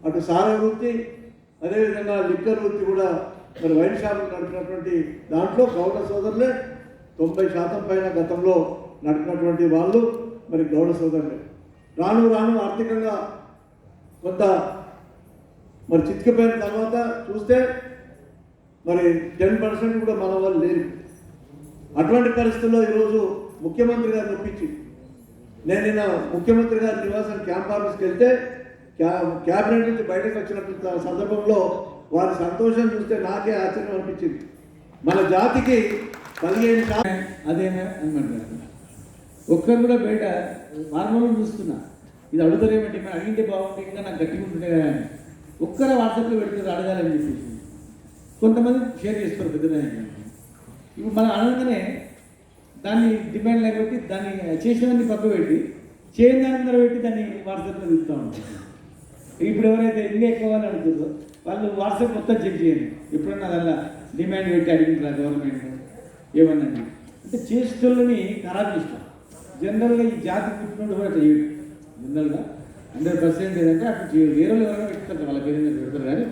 అటు సారా వృత్తి, అదేవిధంగా లిక్కర్ వృత్తి కూడా మరి వైన్ షాపులు నడిపినటువంటి దాంట్లో గౌడ సోదరులే 90% పైన గతంలో నడిపినటువంటి వాళ్ళు మరి గౌడ సోదరులే. రాను రాను ఆర్థికంగా కొంత మరి చితికిపోయిన తర్వాత చూస్తే మరి 10% కూడా మన వాళ్ళు లేరు. అటువంటి పరిస్థితుల్లో ఈరోజు ముఖ్యమంత్రి గారిని ఒప్పించి నేను నిన్న ముఖ్యమంత్రి గారి నివాసానికి క్యాంప్ ఆఫీస్కి వెళ్తే క్యాబినెట్ నుంచి బయటకు వచ్చినటువంటి సందర్భంలో వారి సంతోషం చూస్తే నాకే ఆశ్చర్యం అనిపించింది. మన జాతికి 15 అదేనా అనమాట. ఒక్కరు కూడా బయట నార్మల్గా చూస్తున్నా, ఇది అడుగుతారేమంటే మనం అడిగింటే బాగుంటే ఇంకా నాకు గట్టిగా ఉంటుండే కదా అని ఒక్కరే వాట్సాప్లో పెడుతుంది అడగాలని చెప్పేసి. కొంతమంది షేర్ చేస్తారు పెద్ద నాయకులు. ఇప్పుడు మనం అనగానే దాన్ని డిమాండ్ లేకపోతే దాన్ని చేసినవన్నీ పక్క పెట్టి చేయని దాని మీద పెట్టి దాన్ని వాట్సాప్లో చూస్తూ ఉంటాం. ఇప్పుడు ఎవరైతే ఇంకా ఎక్కువ అని అడుగుతుందో వాళ్ళు వాట్సాప్ మొత్తం చెక్ చేయండి. ఎప్పుడన్నా అలా డిమాండ్ పెట్టి అడిగింటారా గవర్నమెంట్ ఏమన్నా అంటే చేసేటోళ్ళని ఖరాబ్ చేస్తాం. జనరల్గా ఈ జాతి పుట్టినోడు కూడా అట్లా చేయడు. జనరల్గా 100% ఏదంటే అట్లా చేయడు. వేరే వాళ్ళు ఎవరైనా పెట్టుకుంటారు, వాళ్ళ పేరు మీద పెడతారు, కానీ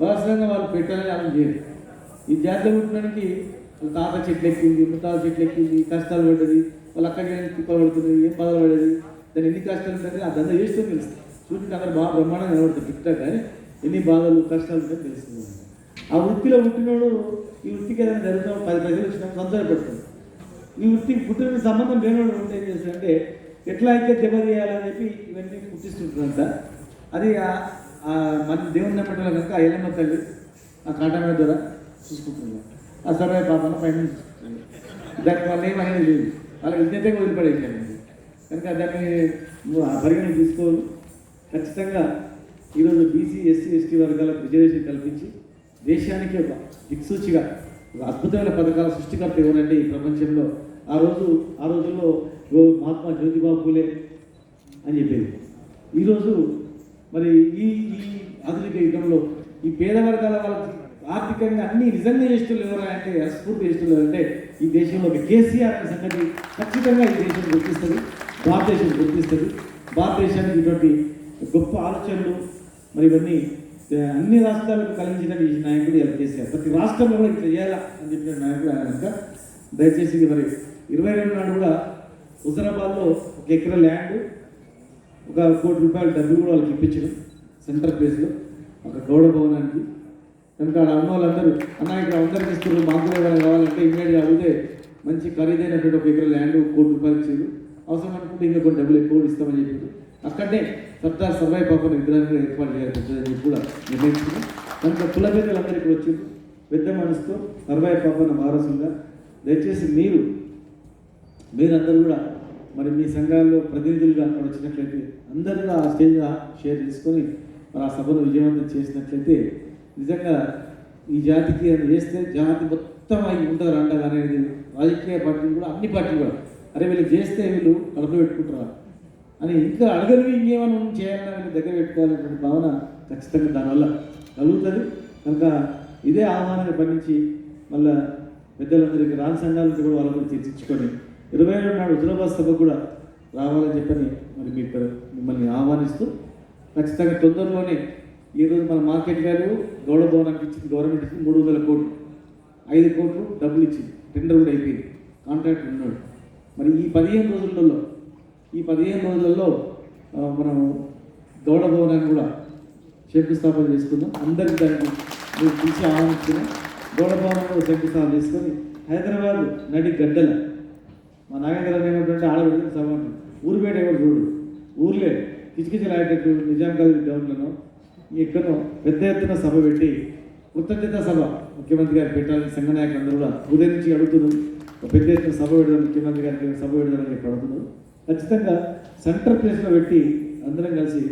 వాస్తవంగా వాళ్ళు పెట్టాలని అలా చేయరు. ఈ జాతిలో పుట్టినోడికి తాత చెట్లు ఎక్కింది, ముత్తాత చెట్లు ఎక్కింది, కష్టాలు పడ్డది, వాళ్ళ అక్కడికి తిప్పబడుతుంది, ఏం బాధ పడేది, దాన్ని ఎన్ని కష్టాలు ఉంటుంది ఆ దందా చేస్తూ తెలుస్తుంది. చూసి అందరూ బాగా బ్రహ్మాండంగా కనబడుతుంది, తిట్టా కానీ ఎన్ని బాధలు కష్టాలు ఉంటాయని తెలుస్తుంది. ఆ వృత్తిలో పుట్టినోడు ఈ వృత్తికి ఏదైనా జరుగుతాం 10 పైసలు వచ్చినప్పుడు సంతోషపడతాడు. ఈ వృత్తికి పుట్టిన సంబంధం లేనివాడు ఉంటే ఏం చేస్తాడంటే ఎట్లా అయితే దెబ్బతీయాలని చెప్పి ఇవన్నీ పుట్టిస్తుంటుందంట. అది మన దేవుని నమ్మటంలో కనుక ఆ ఎల్లమ్మ తల్లి ఆ కాటమే ద్వారా చూసుకుంటుంది. ఆ సర్వే పాపన పైన చూసుకుంటుంది. దానికి వాళ్ళు ఏమనేది లేదు, వాళ్ళ విజ్ఞతగా వదిలిపడేసారు. కనుక దాన్ని పరిగణన తీసుకోవాలి. ఖచ్చితంగా ఈరోజు బీసీ, ఎస్సీ, ఎస్టీ వర్గాలకు రిజర్వేషన్ కల్పించి దేశానికి ఒక దిక్సూచిగా ఒక అద్భుతమైన పథకాల సృష్టికర్త ఎవరంటే ఈ ప్రపంచంలో ఆ రోజుల్లో మహాత్మా జ్యోతిబా పూలే అని చెప్పేది. ఈరోజు మరి ఈ ఆధునిక యుగంలో ఈ పేద వర్గాల వాళ్ళకి ఆర్థికంగా అన్ని నిజంగా చేస్తున్నారు ఎవరా అంటే స్ఫూర్తి చేస్తున్నారు అంటే ఈ దేశంలో ఒక కేసీఆర్ అనే సంగతి ఖచ్చితంగా ఈ దేశం గుర్తిస్తుంది, భారతదేశం గుర్తిస్తుంది. భారతదేశానికి ఇటువంటి గొప్ప ఆలోచనలు మరి ఇవన్నీ అన్ని రాష్ట్రాలకు కలిగించిన ఈ నాయకుడు ఎలా చేశారు. ప్రతి రాష్ట్రంలో కూడా ఇట్లా చేయాలా అని చెప్పిన నాయకుడు ఆయన కనుక దయచేసి మరి 22 నాడు కూడా హుజరాబాద్లో 1 ఎకరా ల్యాండ్, 1 కోటి రూపాయల డబ్బులు కూడా వాళ్ళకి ఇప్పించడం సెంటర్ ప్లేస్లో ఒక గౌడ భవనానికి. కనుక అన్న వాళ్ళందరూ అన్న ఇక్కడ అందరికి ఇస్తున్నారు, మాకు కూడా ఏమైనా కావాలంటే ఇమ్మీడియట్గా అడిగితే మంచి ఖరీదైనటువంటి 1 ఎకరా ల్యాండ్ 1 కోటి రూపాయలు ఇచ్చారు. అవసరం అనుకుంటే ఇంకా కొన్ని డబ్బులు ఎక్కువ ఇస్తామని చెప్పారు. అక్కడే సర్దార్ సర్వాయి పాపను విగ్రహాన్ని ఏర్పాటు చేయాలని కూడా నిర్ణయించుకున్నాం. కనుక కుల పెద్దలందరికీ వచ్చి పెద్ద మనసుతో సర్వాయి పాపన వారసుగా దయచేసి మీరందరూ కూడా మరి మీ సంఘాల్లో ప్రతినిధులుగా అక్కడ వచ్చినట్లయితే అందరూ కూడా ఆ స్టేజ్ షేర్ చేసుకొని మరి ఆ సభను విజయవంతం చేసినట్లయితే నిజంగా ఈ జాతికి అది చేస్తే జాతి మొత్తం అయి ఉంటారు అంటారు అనేది రాజకీయ పార్టీలు కూడా అన్ని పార్టీలు కూడా అరే వీళ్ళు చేస్తే వీళ్ళు కడుపులో పెట్టుకుంటారా అని ఇంకా అడగలివి ఇంకేమైనా చేయాలన్నా వీళ్ళు దగ్గర పెట్టుకోవాలనేటువంటి భావన ఖచ్చితంగా దానివల్ల కలుగుతుంది. కనుక ఇదే ఆహ్వానాన్ని పండించి మళ్ళీ పెద్దలందరికీ రాని సంఘాలను కూడా వాళ్ళ కూడా చర్చించుకొని 22 నాడు హుజరాబాద్ సభకు కూడా రావాలని చెప్పని మరి మిమ్మల్ని ఆహ్వానిస్తూ ఖచ్చితంగా తొందరలోనే ఈరోజు మన మార్కెట్ వాల్యూ గౌడ భవనానికి ఇచ్చింది గవర్నమెంట్ ఇచ్చింది 300 కోట్లు, 5 కోట్లు డబ్బులు ఇచ్చింది, టెండర్ కూడా అయిపోయింది, కాంట్రాక్ట్ ఉన్నాడు. మరి ఈ 15 రోజులలో మనం గౌడ భవనాన్ని కూడా శంకుస్థాపన చేసుకుందాం. అందరికీ దానికి మీరు పిలిచి ఆహ్వానిస్తున్నాం. గౌడ భవనం కూడా శంకుస్థాపన చేసుకొని హైదరాబాద్ నడి గడ్డల మా నాగేంద్ర ఏమంటే ఆడబెట్టిన సభ ఊరు బయట ఎవరు చూడు, ఊర్లే కిచకిచలు ఆడేటట్టు నిజాం కాలేజ్ గ్రౌండ్లను ఎక్కడో పెద్ద ఎత్తున సభ పెట్టి కృతజ్ఞత సభ ముఖ్యమంత్రి గారు పెట్టాలని సంఘ నాయకులందరూ కూడా ఉదయం నుంచి అడుగుతున్నారు. ఒక పెద్ద ఎత్తున సభ పెడదాం, ముఖ్యమంత్రి గారికి సభ పెడదామని చెప్పి అడుగుతున్నారు. ఖచ్చితంగా సెంటర్ ప్లేస్లో పెట్టి అందరం కలిసి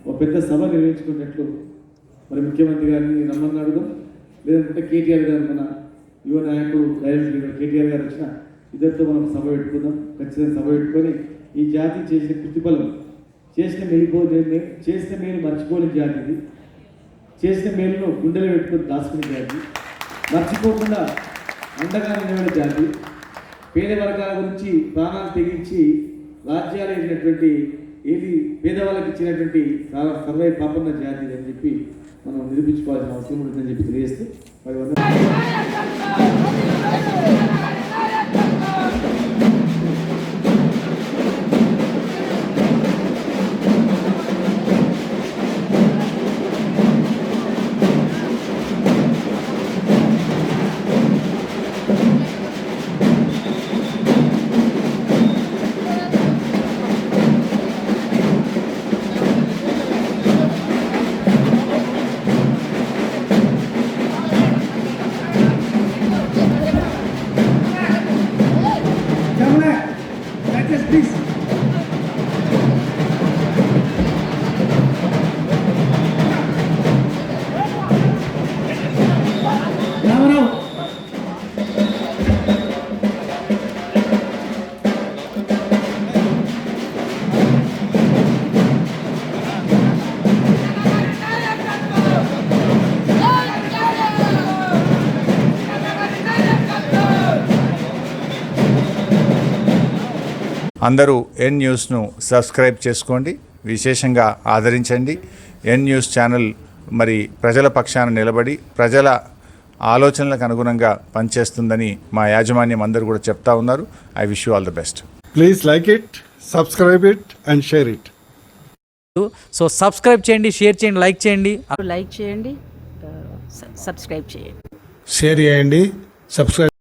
ఒక పెద్ద సభ నిర్వహించుకున్నట్లు మరి ముఖ్యమంత్రి గారిని రమ్మని అడుగుదాం. లేదంటే కేటీఆర్ గారు, మన యువ నాయకుడు డైరెక్ట్ లీడర్ కేటీఆర్ గారు వచ్చిన ఇద్దరితో మనం సభ పెట్టుకుందాం. ఖచ్చితంగా సభ పెట్టుకొని ఈ జాతి చేసిన ప్రతిఫలం, చేసిన మేలు మర్చిపోని జాతి ఇది. చేసిన మేలును గుండెలు పెట్టుకొని దాచుకునే జాతి, మర్చిపోకుండా అండగా నిలబడే జాతి, పేద వర్గాల గురించి ప్రాణాలు తెగించి రాజ్యాలు అయినటువంటి ఏది పేదవాళ్ళకి ఇచ్చినటువంటి సర్వే పాపన్న జాతి అని చెప్పి మనం నిరూపించుకోవాల్సిన అవసరం ఉంటుందని చెప్పి తెలియజేస్తూ మరి అందరూ ఎన్ న్యూస్ను సబ్స్క్రైబ్ చేసుకోండి, విశేషంగా ఆదరించండి. ఎన్ న్యూస్ ఛానల్ మరి ప్రజల పక్షాన నిలబడి ప్రజల ఆలోచనలకు అనుగుణంగా పనిచేస్తుందని మా యాజమాన్యం అందరూ కూడా చెప్తా ఉన్నారు. I wish you all the best. Please like it, subscribe it and share it. So subscribe చేయండి, షేర్ చేయండి, లైక్ చేయండి. లైక్ చేయండి, సబ్స్క్రైబ్ చేయండి. షేర్ చేయండి, సబ్స్క్రైబ్